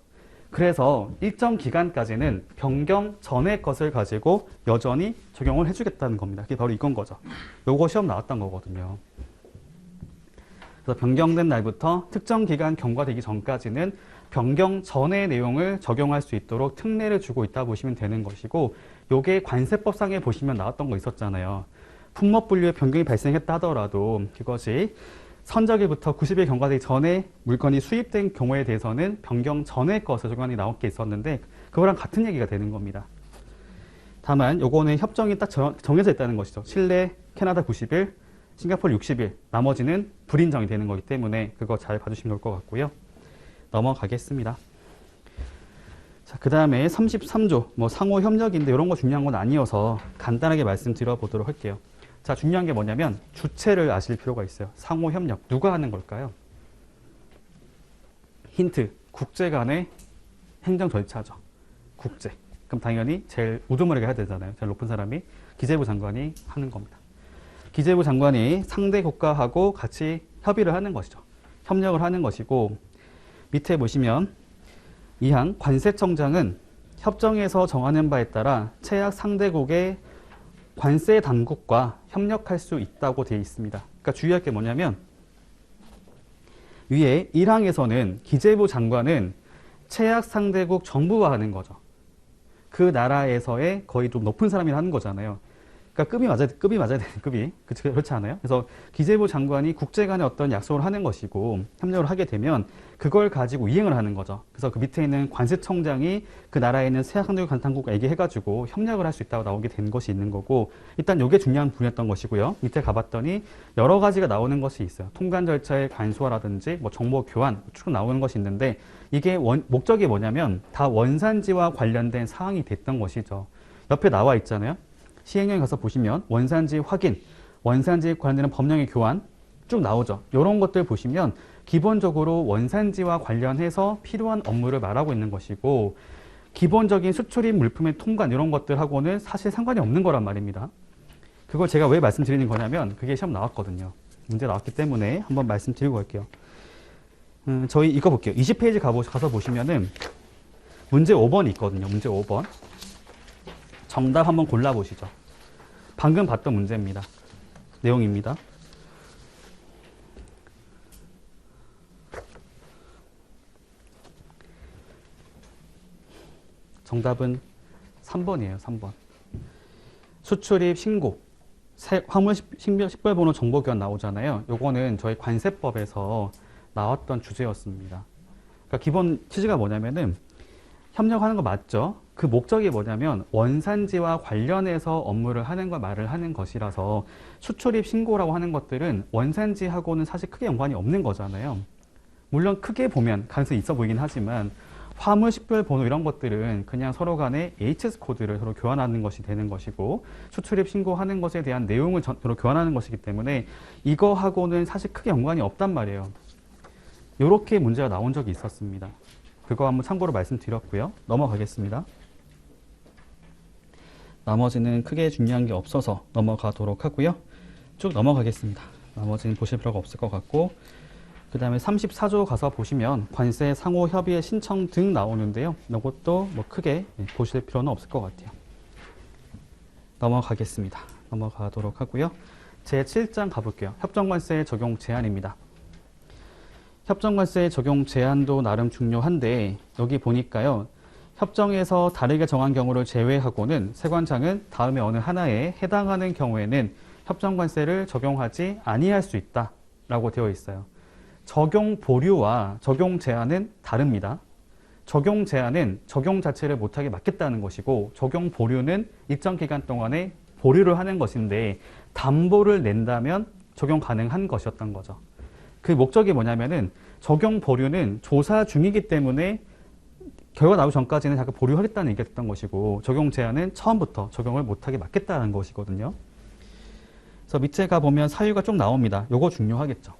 그래서 일정 기간까지는 변경 전의 것을 가지고 여전히 적용을 해주겠다는 겁니다. 그게 바로 이건 거죠. 요거 시험 나왔던 거거든요. 그래서 변경된 날부터 특정 기간 경과되기 전까지는 변경 전의 내용을 적용할 수 있도록 특례를 주고 있다 보시면 되는 것이고 요게 관세법상에 보시면 나왔던 거 있었잖아요. 품목 분류에 변경이 발생했다 하더라도 그것이 선적일부터 90일 경과되기 전에 물건이 수입된 경우에 대해서는 변경 전의 것을 적용하는 게 나올 게 있었는데 그거랑 같은 얘기가 되는 겁니다. 다만 요거는 협정이 딱 정해져 있다는 것이죠. 칠레, 캐나다 90일, 싱가포르 60일, 나머지는 불인정이 되는 거기 때문에 그거 잘 봐주시면 좋을 것 같고요. 넘어가겠습니다. 자, 그 다음에 33조, 뭐 상호 협력인데 이런 거 중요한 건 아니어서 간단하게 말씀드려 보도록 할게요. 자, 중요한 게 뭐냐면 주체를 아실 필요가 있어요. 상호 협력. 누가 하는 걸까요? 힌트. 국제 간의 행정 절차죠. 국제. 그럼 당연히 제일 우두머리가 해야 되잖아요. 제일 높은 사람이 기재부 장관이 하는 겁니다. 기재부 장관이 상대 국가하고 같이 협의를 하는 것이죠. 협력을 하는 것이고 밑에 보시면 이항 관세청장은 협정에서 정하는 바에 따라 채약 상대국의 관세 당국과 협력할 수 있다고 되어 있습니다. 그러니까 주의할 게 뭐냐면 위에 1항에서는 기재부 장관은 채약 상대국 정부와 하는 거죠. 그 나라에서의 거의 좀 높은 사람이 하는 거잖아요. 그러니까 급이 맞아야 되는 급이. 그렇지 않아요? 그래서 기재부 장관이 국제 간의 어떤 약속을 하는 것이고 협력을 하게 되면 그걸 가지고 이행을 하는 거죠. 그래서 그 밑에 있는 관세청장이 그 나라에 있는 세학상대국 당국과 얘기해가지고 협력을 할 수 있다고 나오게 된 것이 있는 거고 일단 이게 중요한 부분이었던 것이고요. 밑에 가봤더니 여러 가지가 나오는 것이 있어요. 통관 절차의 간소화라든지 뭐 정보 교환 쭉 나오는 것이 있는데 이게 목적이 뭐냐면 다 원산지와 관련된 사항이 됐던 것이죠. 옆에 나와 있잖아요. 시행령에 가서 보시면 원산지 확인, 원산지에 관련된 법령의 교환 쭉 나오죠. 이런 것들 보시면 기본적으로 원산지와 관련해서 필요한 업무를 말하고 있는 것이고 기본적인 수출입 물품의 통관 이런 것들하고는 사실 상관이 없는 거란 말입니다. 그걸 제가 왜 말씀드리는 거냐면 그게 시험 나왔거든요. 문제 나왔기 때문에 한번 말씀드리고 갈게요. 저희 이거 볼게요. 20페이지 가서 보시면은 문제 5번이 있거든요. 문제 5번. 정답 한번 골라보시죠. 방금 봤던 문제입니다. 내용입니다. 정답은 3번이에요. 3번. 수출입 신고, 화물 식별번호 정보교환 나오잖아요. 요거는 저희 관세법에서 나왔던 주제였습니다. 그러니까 기본 취지가 뭐냐면은 협력하는 거 맞죠? 그 목적이 뭐냐면 원산지와 관련해서 업무를 하는 걸 말을 하는 것이라서 수출입 신고라고 하는 것들은 원산지하고는 사실 크게 연관이 없는 거잖아요. 물론 크게 보면 가능성이 있어 보이긴 하지만 화물 식별 번호 이런 것들은 그냥 서로 간에 HS 코드를 서로 교환하는 것이 되는 것이고 수출입 신고하는 것에 대한 내용을 서로 교환하는 것이기 때문에 이거하고는 사실 크게 연관이 없단 말이에요. 이렇게 문제가 나온 적이 있었습니다. 그거 한번 참고로 말씀드렸고요. 넘어가겠습니다. 나머지는 크게 중요한 게 없어서 넘어가도록 하고요. 쭉 넘어가겠습니다. 나머지는 보실 필요가 없을 것 같고 그 다음에 34조 가서 보시면 관세 상호 협의의 신청 등 나오는데요. 이것도 뭐 크게 보실 필요는 없을 것 같아요. 넘어가겠습니다. 넘어가도록 하고요. 제7장 가볼게요. 협정관세 적용 제한입니다. 협정관세 적용 제한도 나름 중요한데 여기 보니까요. 협정에서 다르게 정한 경우를 제외하고는 세관장은 다음에 어느 하나에 해당하는 경우에는 협정관세를 적용하지 아니할 수 있다라고 되어 있어요. 적용 보류와 적용 제한은 다릅니다. 적용 제한은 적용 자체를 못하게 막겠다는 것이고 적용 보류는 일정 기간 동안에 보류를 하는 것인데 담보를 낸다면 적용 가능한 것이었던 거죠. 그 목적이 뭐냐면은 적용 보류는 조사 중이기 때문에 결과 나오기 전까지는 잠깐 보류하겠다는 얘기가 됐던 것이고 적용 제한은 처음부터 적용을 못하게 막겠다는 것이거든요. 그래서 밑에 가보면 사유가 쭉 나옵니다. 요거 중요하겠죠.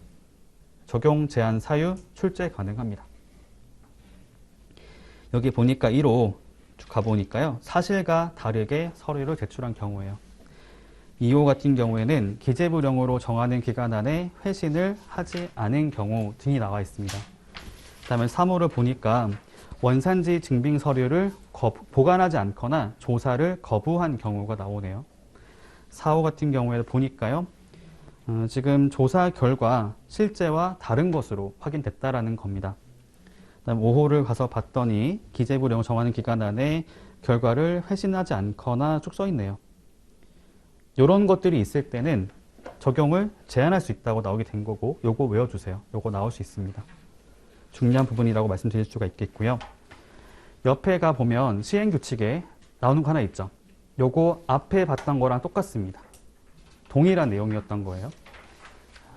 적용 제한 사유 출제 가능합니다. 여기 보니까 1호 쭉 가보니까요. 사실과 다르게 서류를 제출한 경우예요. 2호 같은 경우에는 기재부령으로 정하는 기간 안에 회신을 하지 않은 경우 등이 나와 있습니다. 그 다음에 3호를 보니까 원산지 증빙 서류를 보관하지 않거나 조사를 거부한 경우가 나오네요. 4호 같은 경우에 보니까요. 지금 조사 결과 실제와 다른 것으로 확인됐다라는 겁니다. 그다음 5호를 가서 봤더니 기재부령을 정하는 기간 안에 결과를 회신하지 않거나 쭉 써 있네요. 이런 것들이 있을 때는 적용을 제한할 수 있다고 나오게 된 거고 요거 외워주세요. 요거 나올 수 있습니다. 중요한 부분이라고 말씀드릴 수가 있겠고요. 옆에 가보면 시행규칙에 나오는 거 하나 있죠. 요거 앞에 봤던 거랑 똑같습니다. 동일한 내용이었던 거예요.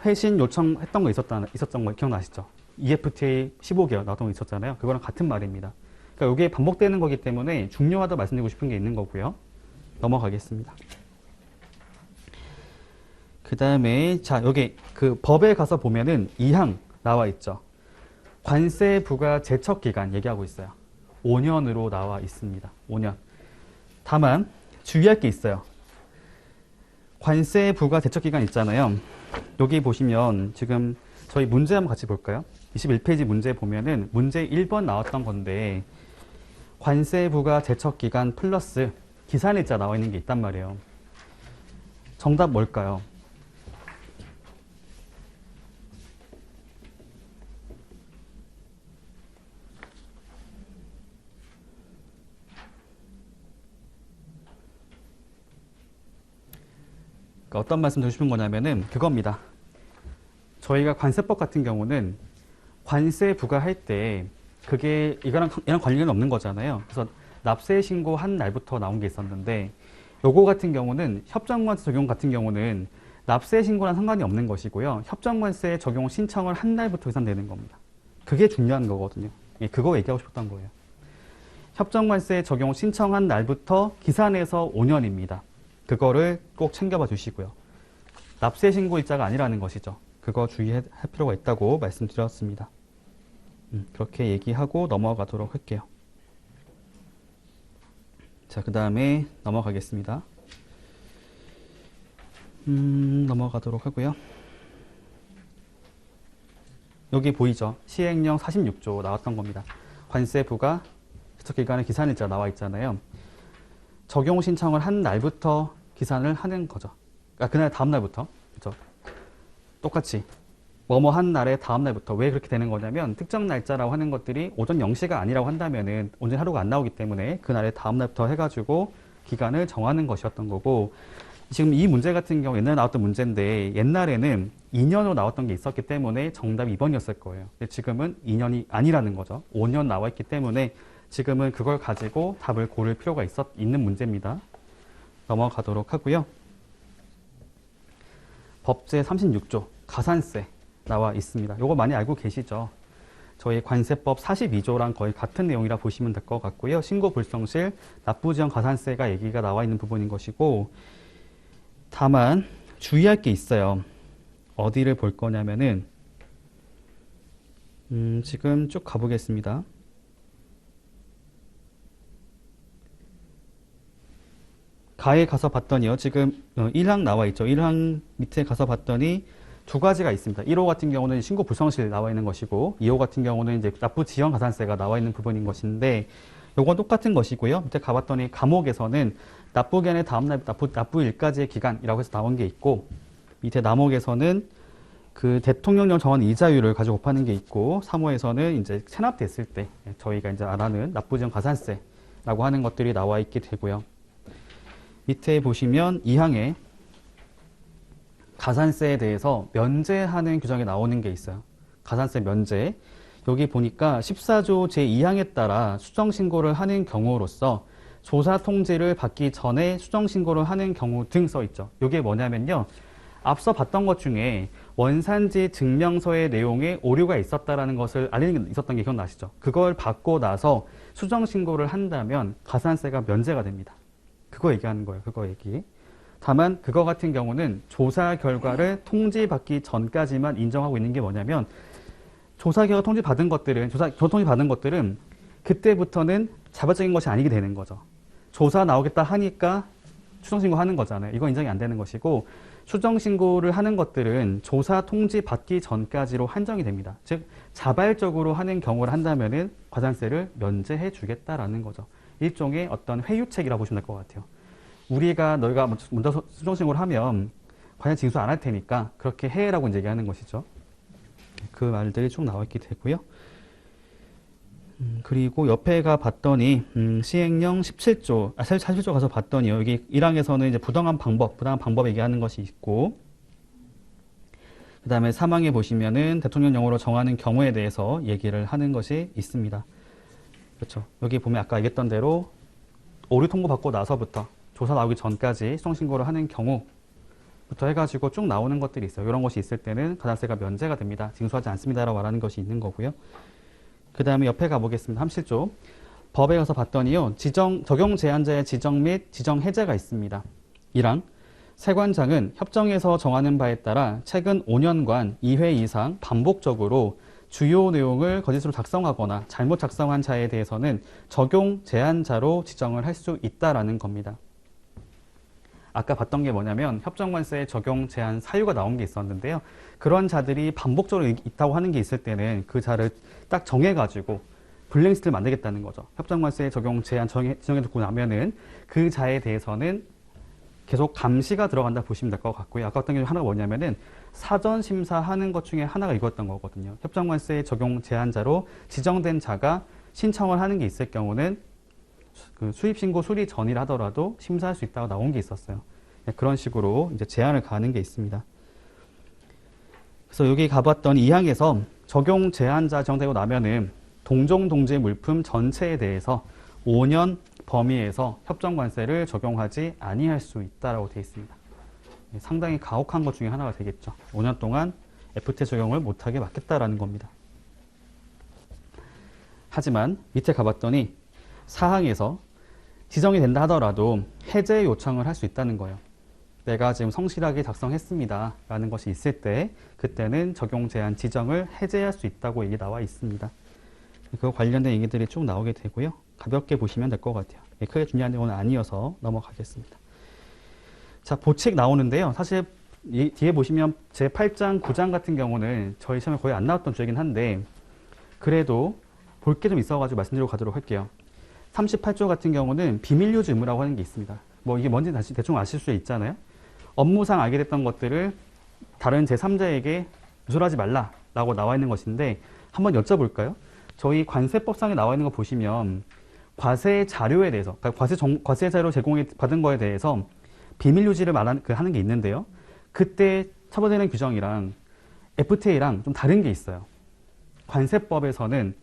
회신 요청했던 거 있었던 거 기억나시죠? EFTA 15개월 나왔던 거 있었잖아요. 그거랑 같은 말입니다. 그러니까 이게 반복되는 거기 때문에 중요하다 말씀드리고 싶은 게 있는 거고요. 넘어가겠습니다. 그 다음에 자 여기 그 법에 가서 보면은 2항 나와 있죠. 관세 부과 제척 기간 얘기하고 있어요. 5년으로 나와 있습니다. 5년. 다만 주의할 게 있어요. 관세 부과 제척 기간 있잖아요. 여기 보시면 지금 저희 문제 한번 같이 볼까요? 21페이지 문제 보면은 문제 1번 나왔던 건데 관세 부과 제척 기간 플러스 기산일자 나와 있는 게 있단 말이에요. 정답 뭘까요? 그러니까 어떤 말씀 드리고 싶은 거냐면은 그겁니다. 저희가 관세법 같은 경우는 관세 부과할 때 그게 이거랑 관련이 없는 거잖아요. 그래서 납세 신고한 날부터 나온 게 있었는데 요거 같은 경우는 협정관세 적용 같은 경우는 납세 신고랑 상관이 없는 것이고요. 협정관세 적용 신청을 한 날부터 계산되는 겁니다. 그게 중요한 거거든요. 예, 그거 얘기하고 싶었던 거예요. 협정관세 적용 신청한 날부터 기산해서 5년입니다. 그거를 꼭 챙겨봐 주시고요. 납세 신고 일자가 아니라는 것이죠. 그거 주의할 필요가 있다고 말씀드렸습니다. 그렇게 얘기하고 넘어가도록 할게요. 자, 그 다음에 넘어가겠습니다. 넘어가도록 하고요. 여기 보이죠? 시행령 46조 나왔던 겁니다. 관세 부과 제척 기간의 기산일자 나와 있잖아요. 적용 신청을 한 날부터 기산을 하는 거죠. 그러니까 그날 다음 날부터. 그렇죠? 똑같이 뭐뭐 한 날의 다음 날부터. 왜 그렇게 되는 거냐면 특정 날짜라고 하는 것들이 오전 0시가 아니라고 한다면은 오전 하루가 안 나오기 때문에 그 날의 다음 날부터 해가지고 기간을 정하는 것이었던 거고, 지금 이 문제 같은 경우 옛날에 나왔던 문제인데 옛날에는 2년으로 나왔던 게 있었기 때문에 정답이 2번이었을 거예요. 근데 지금은 2년이 아니라는 거죠. 5년 나와 있기 때문에 지금은 그걸 가지고 답을 고를 필요가 있는 문제입니다. 넘어가도록 하고요. 법제 36조 가산세 나와 있습니다. 이거 많이 알고 계시죠? 저희 관세법 42조랑 거의 같은 내용이라 보시면 될 것 같고요. 신고 불성실 납부지연 가산세가 얘기가 나와 있는 부분인 것이고, 다만 주의할 게 있어요. 어디를 볼 거냐면은 지금 쭉 가보겠습니다. 가에 가서 봤더니요. 지금 1항 나와 있죠. 1항 밑에 가서 봤더니 두 가지가 있습니다. 1호 같은 경우는 신고 불성실 나와 있는 것이고, 2호 같은 경우는 이제 납부 지연 가산세가 나와 있는 부분인 것인데, 요건 똑같은 것이고요. 밑에 가봤더니 감옥에서는 납부 기한의 다음날 납부일까지의 기간이라고 해서 나온 게 있고, 밑에 남옥에서는 그 대통령령 정한 이자율을 가지고 곱하는 게 있고, 3호에서는 이제 체납됐을 때 저희가 이제 알아는 납부 지연 가산세라고 하는 것들이 나와 있게 되고요. 밑에 보시면 2항에 가산세에 대해서 면제하는 규정이 나오는 게 있어요. 가산세 면제. 여기 보니까 14조 제2항에 따라 수정신고를 하는 경우로서 조사 통지를 받기 전에 수정신고를 하는 경우 등 써 있죠. 이게 뭐냐면요. 앞서 봤던 것 중에 원산지 증명서의 내용에 오류가 있었다라는 것을 알리는 게 있었던 게 기억나시죠? 그걸 받고 나서 수정신고를 한다면 가산세가 면제가 됩니다. 그거 얘기하는 거예요. 그거 얘기. 다만 그거 같은 경우는 조사 결과를 통지받기 전까지만 인정하고 있는 게 뭐냐면, 조사 결과 통지받은 것들은 그때부터는 자발적인 것이 아니게 되는 거죠. 조사 나오겠다 하니까 수정신고하는 거잖아요. 이거 인정이 안 되는 것이고, 수정신고를 하는 것들은 조사 통지받기 전까지로 한정이 됩니다. 즉 자발적으로 하는 경우를 한다면은 가산세를 면제해 주겠다라는 거죠. 일종의 어떤 회유책이라고 보시면 될 것 같아요. 너희가 먼저 수정신고를 하면 과연 징수 안 할 테니까 그렇게 해라고 이제 얘기하는 것이죠. 그 말들이 쭉 나와 있게 되고요. 그리고 옆에가 봤더니 시행령 17조, 47조 가서 봤더니 여기 1항에서는 이제 부당한 방법 얘기하는 것이 있고, 그 다음에 3항에 보시면은 대통령령으로 정하는 경우에 대해서 얘기를 하는 것이 있습니다. 그렇죠. 여기 보면 아까 얘기했던 대로 오류 통보받고 나서부터 조사 나오기 전까지 수정신고를 하는 경우부터 해가지고 쭉 나오는 것들이 있어요. 이런 것이 있을 때는 가산세가 면제가 됩니다. 징수하지 않습니다라고 말하는 것이 있는 거고요. 그 다음에 옆에 가보겠습니다. 37조. 법에 가서 봤더니요. 적용 제한자의 지정 및 지정 해제가 있습니다. 1항. 세관장은 협정에서 정하는 바에 따라 최근 5년간 2회 이상 반복적으로 주요 내용을 거짓으로 작성하거나 잘못 작성한 자에 대해서는 적용 제한자로 지정을 할 수 있다라는 겁니다. 아까 봤던 게 뭐냐면 협정관세 적용 제한 사유가 나온 게 있었는데요. 그런 자들이 반복적으로 있다고 하는 게 있을 때는 그 자를 딱 정해가지고 블랙리스트를 만들겠다는 거죠. 협정관세 적용 제한 지정해두고 나면은 그 자에 대해서는 계속 감시가 들어간다 보시면 될 것 같고요. 아까 어떤 게 하나가 뭐냐면은 사전 심사하는 것 중에 하나가 이거였던 거거든요. 협정관세 적용 제한자로 지정된 자가 신청을 하는 게 있을 경우는 그 수입신고 수리 전이라 하더라도 심사할 수 있다고 나온 게 있었어요. 그런 식으로 이제 제한을 가하는 게 있습니다. 그래서 여기 가봤던 2항에서 적용 제한자 정되고 나면은 동종 동질 물품 전체에 대해서 5년 범위에서 협정관세를 적용하지 아니할 수 있다라고 되어 있습니다. 상당히 가혹한 것 중에 하나가 되겠죠. 5년 동안 FT 적용을 못하게 막겠다라는 겁니다. 하지만 밑에 가봤더니 사항에서 지정이 된다 하더라도 해제 요청을 할 수 있다는 거예요. 내가 지금 성실하게 작성했습니다 라는 것이 있을 때 그때는 적용 제한 지정을 해제할 수 있다고 얘기 나와 있습니다. 그 관련된 얘기들이 쭉 나오게 되고요. 가볍게 보시면 될 것 같아요. 크게 중요한 내용은 아니어서 넘어가겠습니다. 자, 보칙 나오는데요. 사실 뒤에 보시면 제8장, 9장 같은 경우는 저희 시험에 거의 안 나왔던 주이긴 한데 그래도 볼 게 좀 있어가지고 말씀드리고 가도록 할게요. 38조 같은 경우는 비밀유지 의무라고 하는 게 있습니다. 뭐 이게 뭔지 다시 대충 아실 수 있잖아요. 업무상 알게 됐던 것들을 다른 제3자에게 누설하지 말라라고 나와 있는 것인데 한번 여쭤볼까요? 저희 관세법상에 나와 있는 거 보시면 과세 자료에 대해서, 그러니까 과세 자료 제공받은 거에 대해서 비밀 유지를 하는 게 있는데요. 그때 처벌되는 규정이랑 FTA랑 좀 다른 게 있어요. 관세법에서는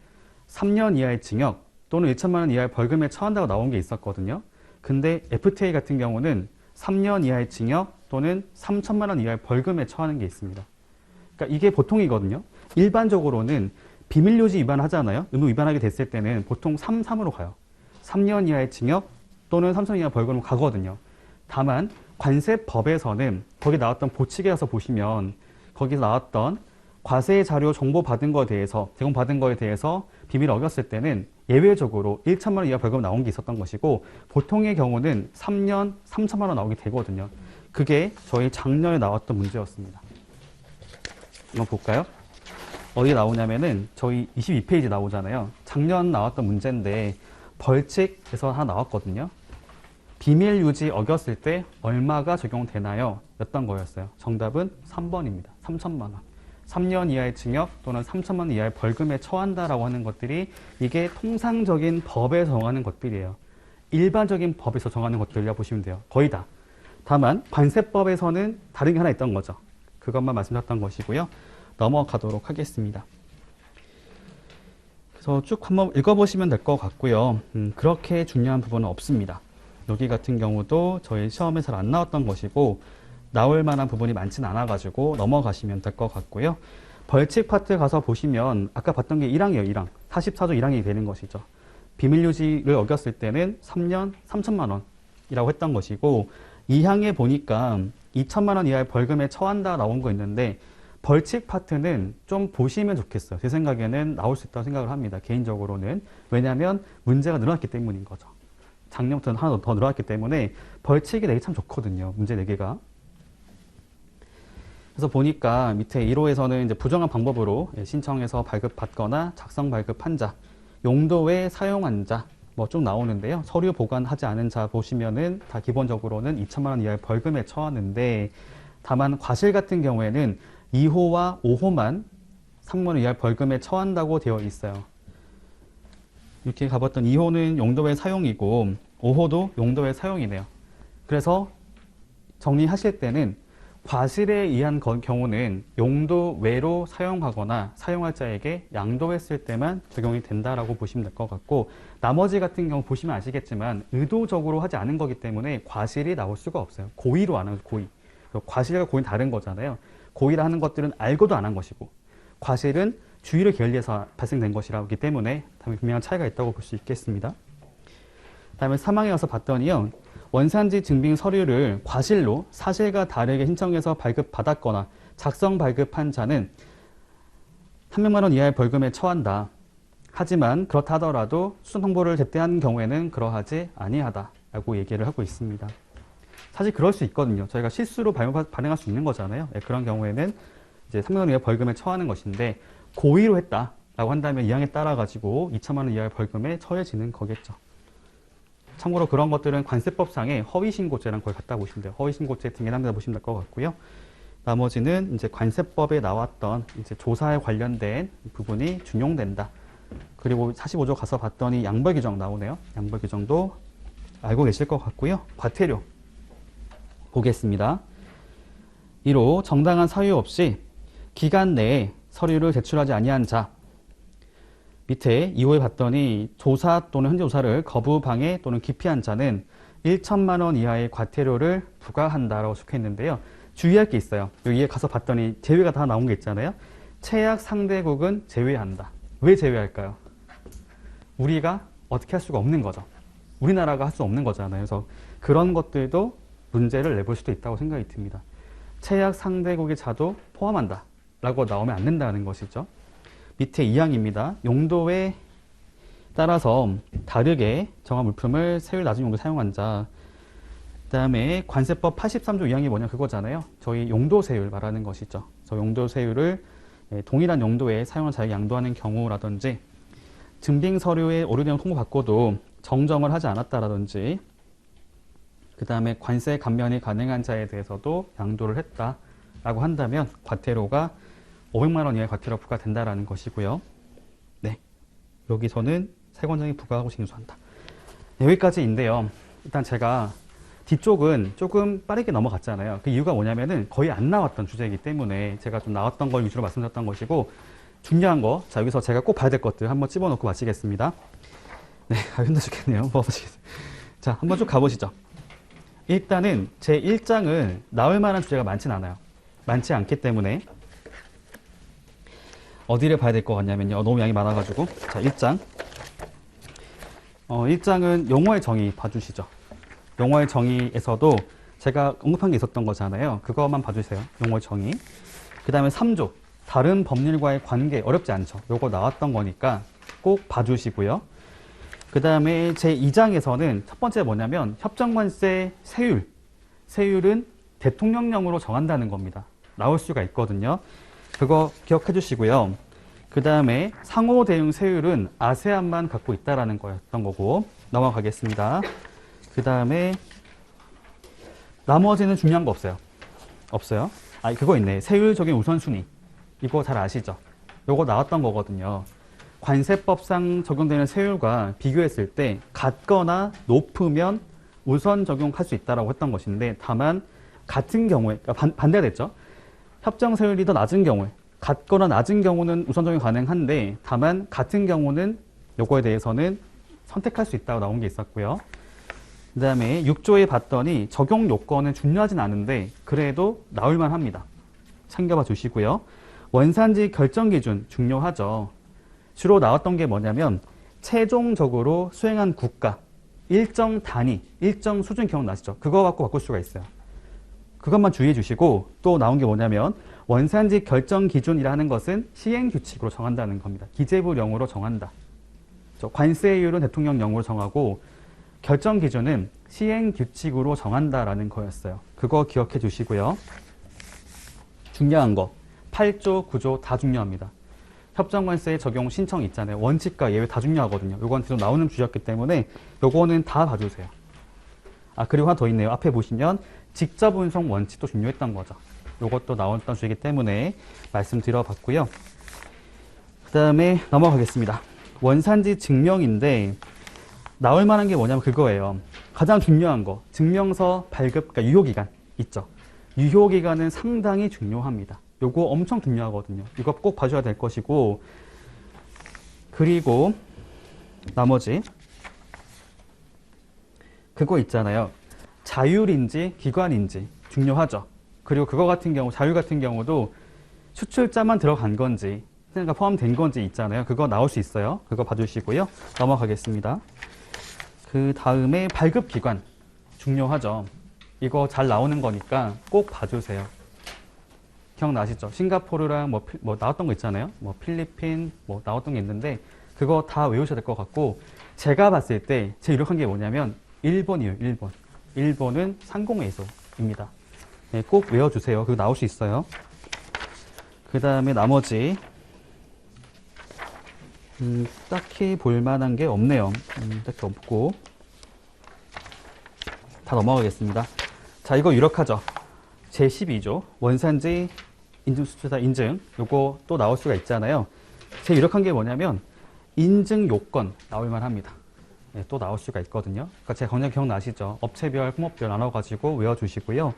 3년 이하의 징역 또는 1천만 원 이하의 벌금에 처한다고 나온 게 있었거든요. 근데 FTA 같은 경우는 3년 이하의 징역 또는 3천만 원 이하의 벌금에 처하는 게 있습니다. 그러니까 이게 보통이거든요. 일반적으로는 비밀유지 위반하잖아요. 의무 위반하게 됐을 때는 보통 3.3으로 가요. 3년 이하의 징역 또는 3천 이하 벌금으로 가거든요. 다만 관세법에서는 거기 나왔던 보칙에 가서 보시면 거기서 나왔던 과세 자료 정보 받은 거에 대해서 제공받은 거에 대해서 비밀을 어겼을 때는 예외적으로 1천만 원 이하 벌금 나온 게 있었던 것이고 보통의 경우는 3년 3천만 원 나오게 되거든요. 그게 저희 작년에 나왔던 문제였습니다. 한번 볼까요? 어디 나오냐면은 저희 22페이지 나오잖아요. 작년 나왔던 문제인데 벌칙에서 하나 나왔거든요. 비밀 유지 어겼을 때 얼마가 적용되나요? 였던 거였어요. 정답은 3번입니다. 3천만 원. 3년 이하의 징역 또는 3천만 원 이하의 벌금에 처한다라고 하는 것들이 이게 통상적인 법에 정하는 것들이에요. 일반적인 법에서 정하는 것들이라 보시면 돼요. 거의 다. 다만 관세법에서는 다른 게 하나 있던 거죠. 그것만 말씀드렸던 것이고요. 넘어가도록 하겠습니다. 그래서 쭉 한번 읽어보시면 될 것 같고요. 그렇게 중요한 부분은 없습니다. 여기 같은 경우도 저희 시험에 잘 안 나왔던 것이고 나올 만한 부분이 많지는 않아가지고 넘어가시면 될 것 같고요. 벌칙 파트 가서 보시면 아까 봤던 게 1항이에요. 1항. 44조 1항이 되는 것이죠. 비밀유지를 어겼을 때는 3년 3천만 원이라고 했던 것이고 2항에 보니까 2천만 원 이하의 벌금에 처한다 나온 거 있는데 벌칙 파트는 좀 보시면 좋겠어요. 제 생각에는 나올 수 있다고 생각을 합니다. 개인적으로는. 왜냐하면 문제가 늘어났기 때문인 거죠. 작년부터는 하나 더 늘어났기 때문에 벌칙이 내기 참 좋거든요. 문제 4개가. 그래서 보니까 밑에 1호에서는 이제 부정한 방법으로 신청해서 발급받거나 작성 발급한 자, 용도 외 사용한 자, 뭐 쭉 나오는데요. 서류 보관하지 않은 자 보시면은 다 기본적으로는 2천만 원 이하의 벌금에 처하는데 다만 과실 같은 경우에는 2호와 5호만 3만 원 이하의 벌금에 처한다고 되어 있어요. 이렇게 가봤던 2호는 용도 외 사용이고 5호도 용도 외 사용이네요. 그래서 정리하실 때는 과실에 의한 경우는 용도 외로 사용하거나 사용할 자에게 양도했을 때만 적용이 된다라고 보시면 될 것 같고 나머지 같은 경우 보시면 아시겠지만 의도적으로 하지 않은 거기 때문에 과실이 나올 수가 없어요. 고의로 안 하는 고의. 과실과 고의는 다른 거잖아요. 고의를 하는 것들은 알고도 안 한 것이고 과실은 주의를 게을리해서 발생된 것이라기 때문에 분명한 차이가 있다고 볼 수 있겠습니다. 다음에 3항에 와서 봤더니요. 원산지 증빙 서류를 과실로 사실과 다르게 신청해서 발급받았거나 작성 발급한 자는 300만 원 이하의 벌금에 처한다. 하지만 그렇다 하더라도 수선 통보를 제때한 경우에는 그러하지 아니하다라고 얘기를 하고 있습니다. 사실 그럴 수 있거든요. 저희가 실수로 발행할 수 있는 거잖아요. 그런 경우에는 이제 300만 원 이하의 벌금에 처하는 것인데 고의로 했다라고 한다면 이 항에 따라 가지고 2천만 원 이하의 벌금에 처해지는 거겠죠. 참고로 그런 것들은 관세법상의 허위신고죄랑 거의 같다고 보시면 돼요. 허위신고죄 등에합니다 보시면 될 것 같고요. 나머지는 이제 관세법에 나왔던 이제 조사에 관련된 부분이 준용된다. 그리고 45조 가서 봤더니 양벌 규정 나오네요. 양벌 규정도 알고 계실 것 같고요. 과태료 보겠습니다. 1호 정당한 사유 없이 기간 내에 서류를 제출하지 아니한 자. 밑에 2호에 봤더니 조사 또는 현재 조사를 거부, 방해 또는 기피한 자는 1천만 원 이하의 과태료를 부과한다라고 적혀 있는데요. 주의할 게 있어요. 여기에 가서 봤더니 제외가 다 나온 게 있잖아요. 채약 상대국은 제외한다. 왜 제외할까요? 우리가 어떻게 할 수가 없는 거죠. 우리나라가 할 수 없는 거잖아요. 그래서 그런 것들도 문제를 내볼 수도 있다고 생각이 듭니다. 채약 상대국의 자도 포함한다 라고 나오면 안 된다는 것이죠. 밑에 2항입니다. 용도에 따라서 다르게 정한 물품을 세율 낮은 용도에 사용한 자. 그 다음에 관세법 83조 2항이 뭐냐 그거잖아요. 저희 용도세율 말하는 것이죠. 저 용도세율을 동일한 용도에 사용한 자에게 양도하는 경우라든지 증빙서류에 오류 내용 통보받고도 정정을 하지 않았다라든지 그 다음에 관세 감면이 가능한 자에 대해서도 양도를 했다라고 한다면 과태료가 500만 원 이하의 과태료 부과된다라는 것이고요. 네, 여기서는 세관장이 부과하고 징수한다. 네, 여기까지인데요. 일단 제가 뒤쪽은 조금 빠르게 넘어갔잖아요. 그 이유가 뭐냐면은 거의 안 나왔던 주제이기 때문에 제가 좀 나왔던 걸 위주로 말씀드렸던 것이고 중요한 거, 자 여기서 제가 꼭 봐야 될 것들 한번 집어넣고 마치겠습니다. 네, 힘들 죽겠네요. 뽑아보시겠어요. 자, 한번 쭉 가보시죠. 일단은 제 1장은 나올 만한 주제가 많진 않아요. 많지 않기 때문에 어디를 봐야 될 것 같냐면요. 너무 양이 많아가지고. 자, 1장. 1장은 용어의 정의 봐주시죠. 용어의 정의에서도 제가 언급한 게 있었던 거잖아요. 그것만 봐주세요. 용어의 정의. 그 다음에 3조. 다른 법률과의 관계. 어렵지 않죠. 요거 나왔던 거니까 꼭 봐주시고요. 그 다음에 제 2장에서는 첫 번째 뭐냐면 협정관세 세율. 세율은 대통령령으로 정한다는 겁니다. 나올 수가 있거든요. 그거 기억해 주시고요. 그 다음에 상호 대응 세율은 아세안만 갖고 있다라는 거였던 거고 넘어가겠습니다. 그 다음에 나머지는 중요한 거 없어요. 없어요. 아, 그거 있네. 세율적인 우선순위. 이거 잘 아시죠? 요거 나왔던 거거든요. 관세법상 적용되는 세율과 비교했을 때 같거나 높으면 우선 적용할 수 있다라고 했던 것인데 다만 같은 경우에 그러니까 반대가 됐죠. 협정 세율이 더 낮은 경우에 같거나 낮은 경우는 우선 적용 가능한데 다만 같은 경우는 요거에 대해서는 선택할 수 있다고 나온 게 있었고요. 그 다음에 6조에 봤더니 적용 요건은 중요하진 않은데 그래도 나올만 합니다. 챙겨봐 주시고요. 원산지 결정 기준 중요하죠. 주로 나왔던 게 뭐냐면 최종적으로 수행한 국가, 일정 단위, 일정 수준 기억나시죠? 그거 갖고 바꿀 수가 있어요. 그것만 주의해 주시고 또 나온 게 뭐냐면 원산지 결정 기준이라는 것은 시행 규칙으로 정한다는 겁니다. 기재부령으로 정한다. 관세율은 대통령령으로 정하고 결정 기준은 시행 규칙으로 정한다라는 거였어요. 그거 기억해 주시고요. 중요한 거 8조, 9조 다 중요합니다. 협정관세 적용 신청 있잖아요. 원칙과 예외 다 중요하거든요. 요건 계속 나오는 주였기 때문에 요거는 다 봐주세요. 아, 그리고 하나 더 있네요. 앞에 보시면 직접 운송 원칙도 중요했던 거죠. 요것도 나왔던 주이기 때문에 말씀드려봤고요. 그 다음에 넘어가겠습니다. 원산지 증명인데 나올 만한 게 뭐냐면 그거예요. 가장 중요한 거 증명서 발급, 그러니까 유효기간 있죠. 유효기간은 상당히 중요합니다. 요거 엄청 중요하거든요. 이거 꼭 봐줘야 될 것이고 그리고 나머지 그거 있잖아요. 자율인지 기관인지 중요하죠. 그리고 그거 같은 경우 자율 같은 경우도 수출자만 들어간 건지 그러니까 포함된 건지 있잖아요. 그거 나올 수 있어요. 그거 봐주시고요. 넘어가겠습니다. 그 다음에 발급기관 중요하죠. 이거 잘 나오는 거니까 꼭 봐주세요. 기억나시죠? 싱가포르랑 뭐 나왔던 거 있잖아요. 뭐 필리핀 뭐 나왔던 게 있는데 그거 다 외우셔야 될 것 같고 제가 봤을 때 제 유력한 게 뭐냐면 1번이에요. 1번. 1번은 상공회소입니다. 네, 꼭 외워주세요. 그거 나올 수 있어요. 그 다음에 나머지 딱히 볼만한 게 없네요. 딱히 없고 다 넘어가겠습니다. 자, 이거 유력하죠. 제12조 원산지 인증수출자 인증 요거 또 나올 수가 있잖아요. 제 유력한 게 뭐냐면 인증 요건 나올만 합니다. 네, 또 나올 수가 있거든요. 그러니까 제가 그냥 기억나시죠? 업체별, 품목별 나눠가지고 외워주시고요.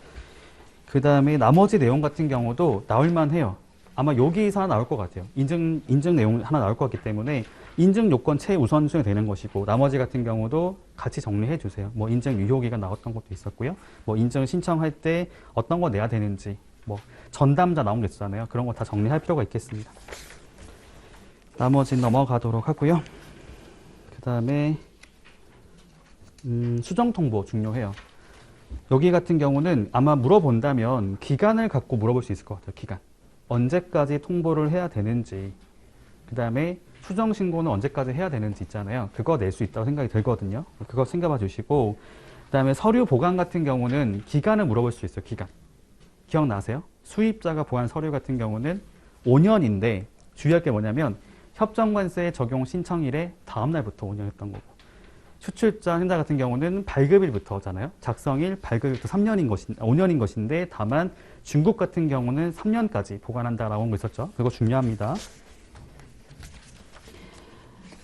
그 다음에 나머지 내용 같은 경우도 나올만 해요. 아마 여기서 하나 나올 것 같아요. 인증 내용 하나 나올 것 같기 때문에 인증 요건 최우선순위 되는 것이고 나머지 같은 경우도 같이 정리해 주세요. 뭐 인증 유효기간 나왔던 것도 있었고요. 뭐 인증 신청할 때 어떤 거 내야 되는지 뭐 전담자 나온 게 있잖아요. 그런 거 다 정리할 필요가 있겠습니다. 나머지 넘어가도록 하고요. 그 다음에 수정통보 중요해요. 여기 같은 경우는 아마 물어본다면 기간을 갖고 물어볼 수 있을 것 같아요. 기간. 언제까지 통보를 해야 되는지 그 다음에 수정신고는 언제까지 해야 되는지 있잖아요. 그거 낼 수 있다고 생각이 들거든요. 그거 생각해 주시고 그 다음에 서류 보관 같은 경우는 기간을 물어볼 수 있어요. 기간. 기억나세요? 수입자가 보관 서류 같은 경우는 5년인데 주의할 게 뭐냐면 협정관세 적용 신청일에 다음 날부터 5년 했던 거고 수출자 행자 같은 경우는 발급일부터잖아요. 작성일, 발급일부터 5년인 것인데 다만 중국 같은 경우는 3년까지 보관한다라고 한 거 있었죠. 그거 중요합니다.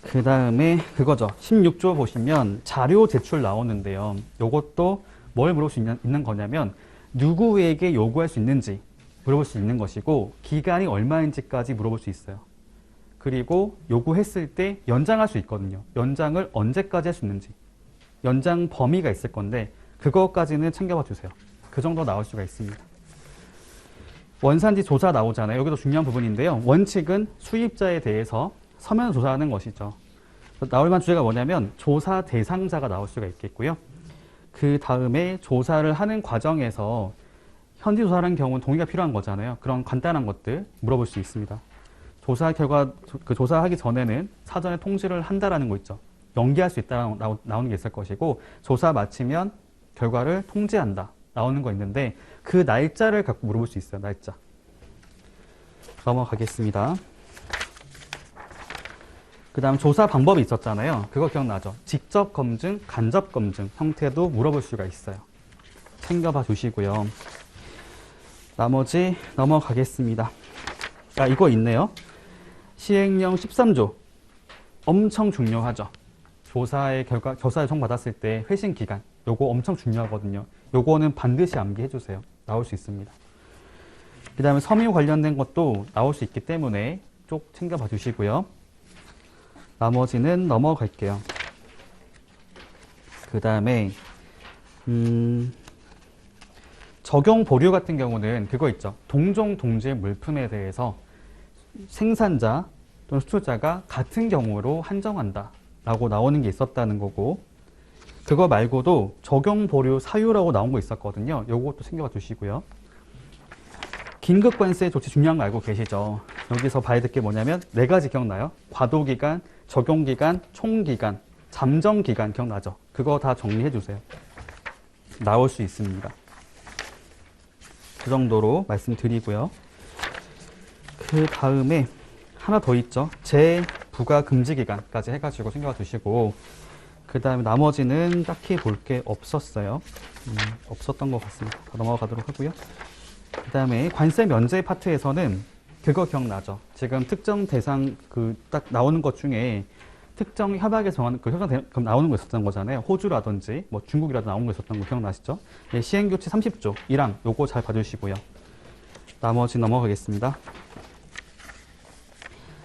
그 다음에 그거죠. 16조 보시면 자료 제출 나오는데요. 요것도 뭘 물어볼 수 있는 거냐면 누구에게 요구할 수 있는지 물어볼 수 있는 것이고 기간이 얼마인지까지 물어볼 수 있어요. 그리고 요구했을 때 연장할 수 있거든요. 연장을 언제까지 할 수 있는지. 연장 범위가 있을 건데 그것까지는 챙겨봐 주세요. 그 정도 나올 수가 있습니다. 원산지 조사 나오잖아요. 여기도 중요한 부분인데요. 원칙은 수입자에 대해서 서면 조사하는 것이죠. 나올 만한 주제가 뭐냐면 조사 대상자가 나올 수가 있겠고요. 그 다음에 조사를 하는 과정에서 현지 조사라는 경우는 동의가 필요한 거잖아요. 그런 간단한 것들 물어볼 수 있습니다. 조사 결과, 그 조사하기 전에는 사전에 통지를 한다라는 거 있죠. 연기할 수 있다 나오는 게 있을 것이고, 조사 마치면 결과를 통지한다 나오는 거 있는데, 그 날짜를 갖고 물어볼 수 있어요. 날짜. 넘어가겠습니다. 그 다음 조사 방법이 있었잖아요. 그거 기억나죠? 직접 검증, 간접 검증 형태도 물어볼 수가 있어요. 챙겨봐 주시고요. 나머지 넘어가겠습니다. 아, 이거 있네요. 시행령 13조. 엄청 중요하죠. 조사의 결과, 조사 요청 받았을 때 회신 기간. 요거 엄청 중요하거든요. 요거는 반드시 암기해 주세요. 나올 수 있습니다. 그 다음에 섬유 관련된 것도 나올 수 있기 때문에 쭉 챙겨봐 주시고요. 나머지는 넘어갈게요. 그 다음에 적용 보류 같은 경우는 그거 있죠. 동종 동질 물품에 대해서 생산자 또는 수출자가 같은 경우로 한정한다 라고 나오는 게 있었다는 거고, 그거 말고도 적용 보류 사유라고 나온 거 있었거든요. 요것도 챙겨봐 주시고요. 긴급관세 조치 중요한 거 알고 계시죠? 여기서 봐야 될 게 뭐냐면 4가지 기억나요? 과도기간, 적용기간, 총기간, 잠정기간 기억나죠? 그거 다 정리해 주세요. 나올 수 있습니다. 그 정도로 말씀드리고요. 그 다음에 하나 더 있죠. 재부가 금지기간까지 해가지고 챙겨봐 주시고, 그 다음에 나머지는 딱히 볼 게 없었어요. 없었던 것 같습니다. 넘어가도록 하고요. 그 다음에 관세 면제 파트에서는 그거 기억나죠? 지금 특정 대상 딱 나오는 것 중에 특정 협약에 정하는 그럼 나오는 거 있었던 거잖아요. 호주라든지 뭐 중국이라도 나온 거 있었던 거 기억나시죠? 네, 시행규칙 30조 1항 요거 잘 봐주시고요. 나머지 넘어가겠습니다.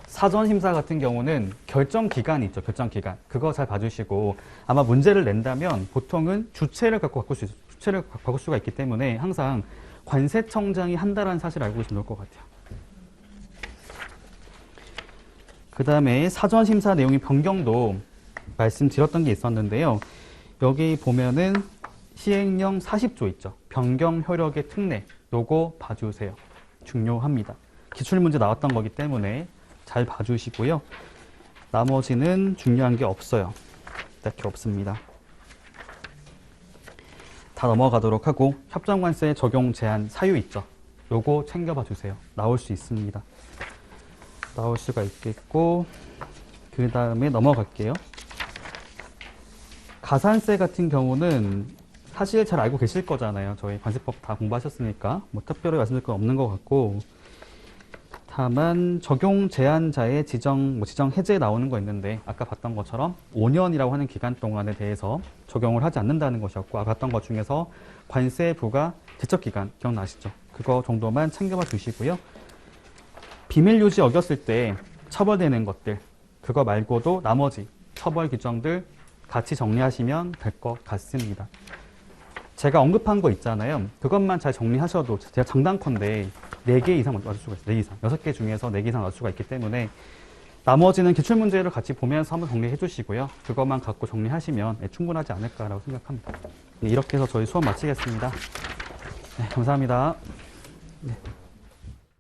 사전심사 같은 경우는 결정기간이 있죠. 결정기간. 그거 잘 봐주시고, 아마 문제를 낸다면 보통은 주체를 갖고 주체를 바꿀 수가 있기 때문에 항상 관세청장이 한다라는 사실을 알고 계시면 좋을 것 같아요. 그 다음에 사전심사 내용의 변경도 말씀드렸던 게 있었는데요. 여기 보면은 시행령 40조 있죠. 변경 효력의 특례. 요거 봐주세요. 중요합니다. 기출문제 나왔던 거기 때문에 잘 봐주시고요. 나머지는 중요한 게 없어요. 딱히 없습니다. 다 넘어가도록 하고, 협정관세 적용 제한 사유 있죠. 요거 챙겨봐 주세요. 나올 수 있습니다. 나올 수가 있겠고, 그 다음에 넘어갈게요. 가산세 같은 경우는 사실 잘 알고 계실 거잖아요. 저희 관세법 다 공부하셨으니까 뭐 특별히 말씀드릴 건 없는 것 같고, 다만 적용 제한자의 지정 해제에 나오는 거 있는데, 아까 봤던 것처럼 5년이라고 하는 기간 동안에 대해서 적용을 하지 않는다는 것이었고, 아까 봤던 것 중에서 관세 부과 제척 기간 기억나시죠? 그거 정도만 챙겨봐 주시고요. 비밀 유지 어겼을 때 처벌되는 것들, 그거 말고도 나머지 처벌 규정들 같이 정리하시면 될 것 같습니다. 제가 언급한 거 있잖아요. 그것만 잘 정리하셔도, 제가 장단컨대 4개 이상 맞을 수가 있어요. 4개 이상. 6개 중에서 4개 이상 맞을 수가 있기 때문에 나머지는 기출문제를 같이 보면서 한번 정리해 주시고요. 그것만 갖고 정리하시면 충분하지 않을까라고 생각합니다. 네, 이렇게 해서 저희 수업 마치겠습니다. 네, 감사합니다. 네.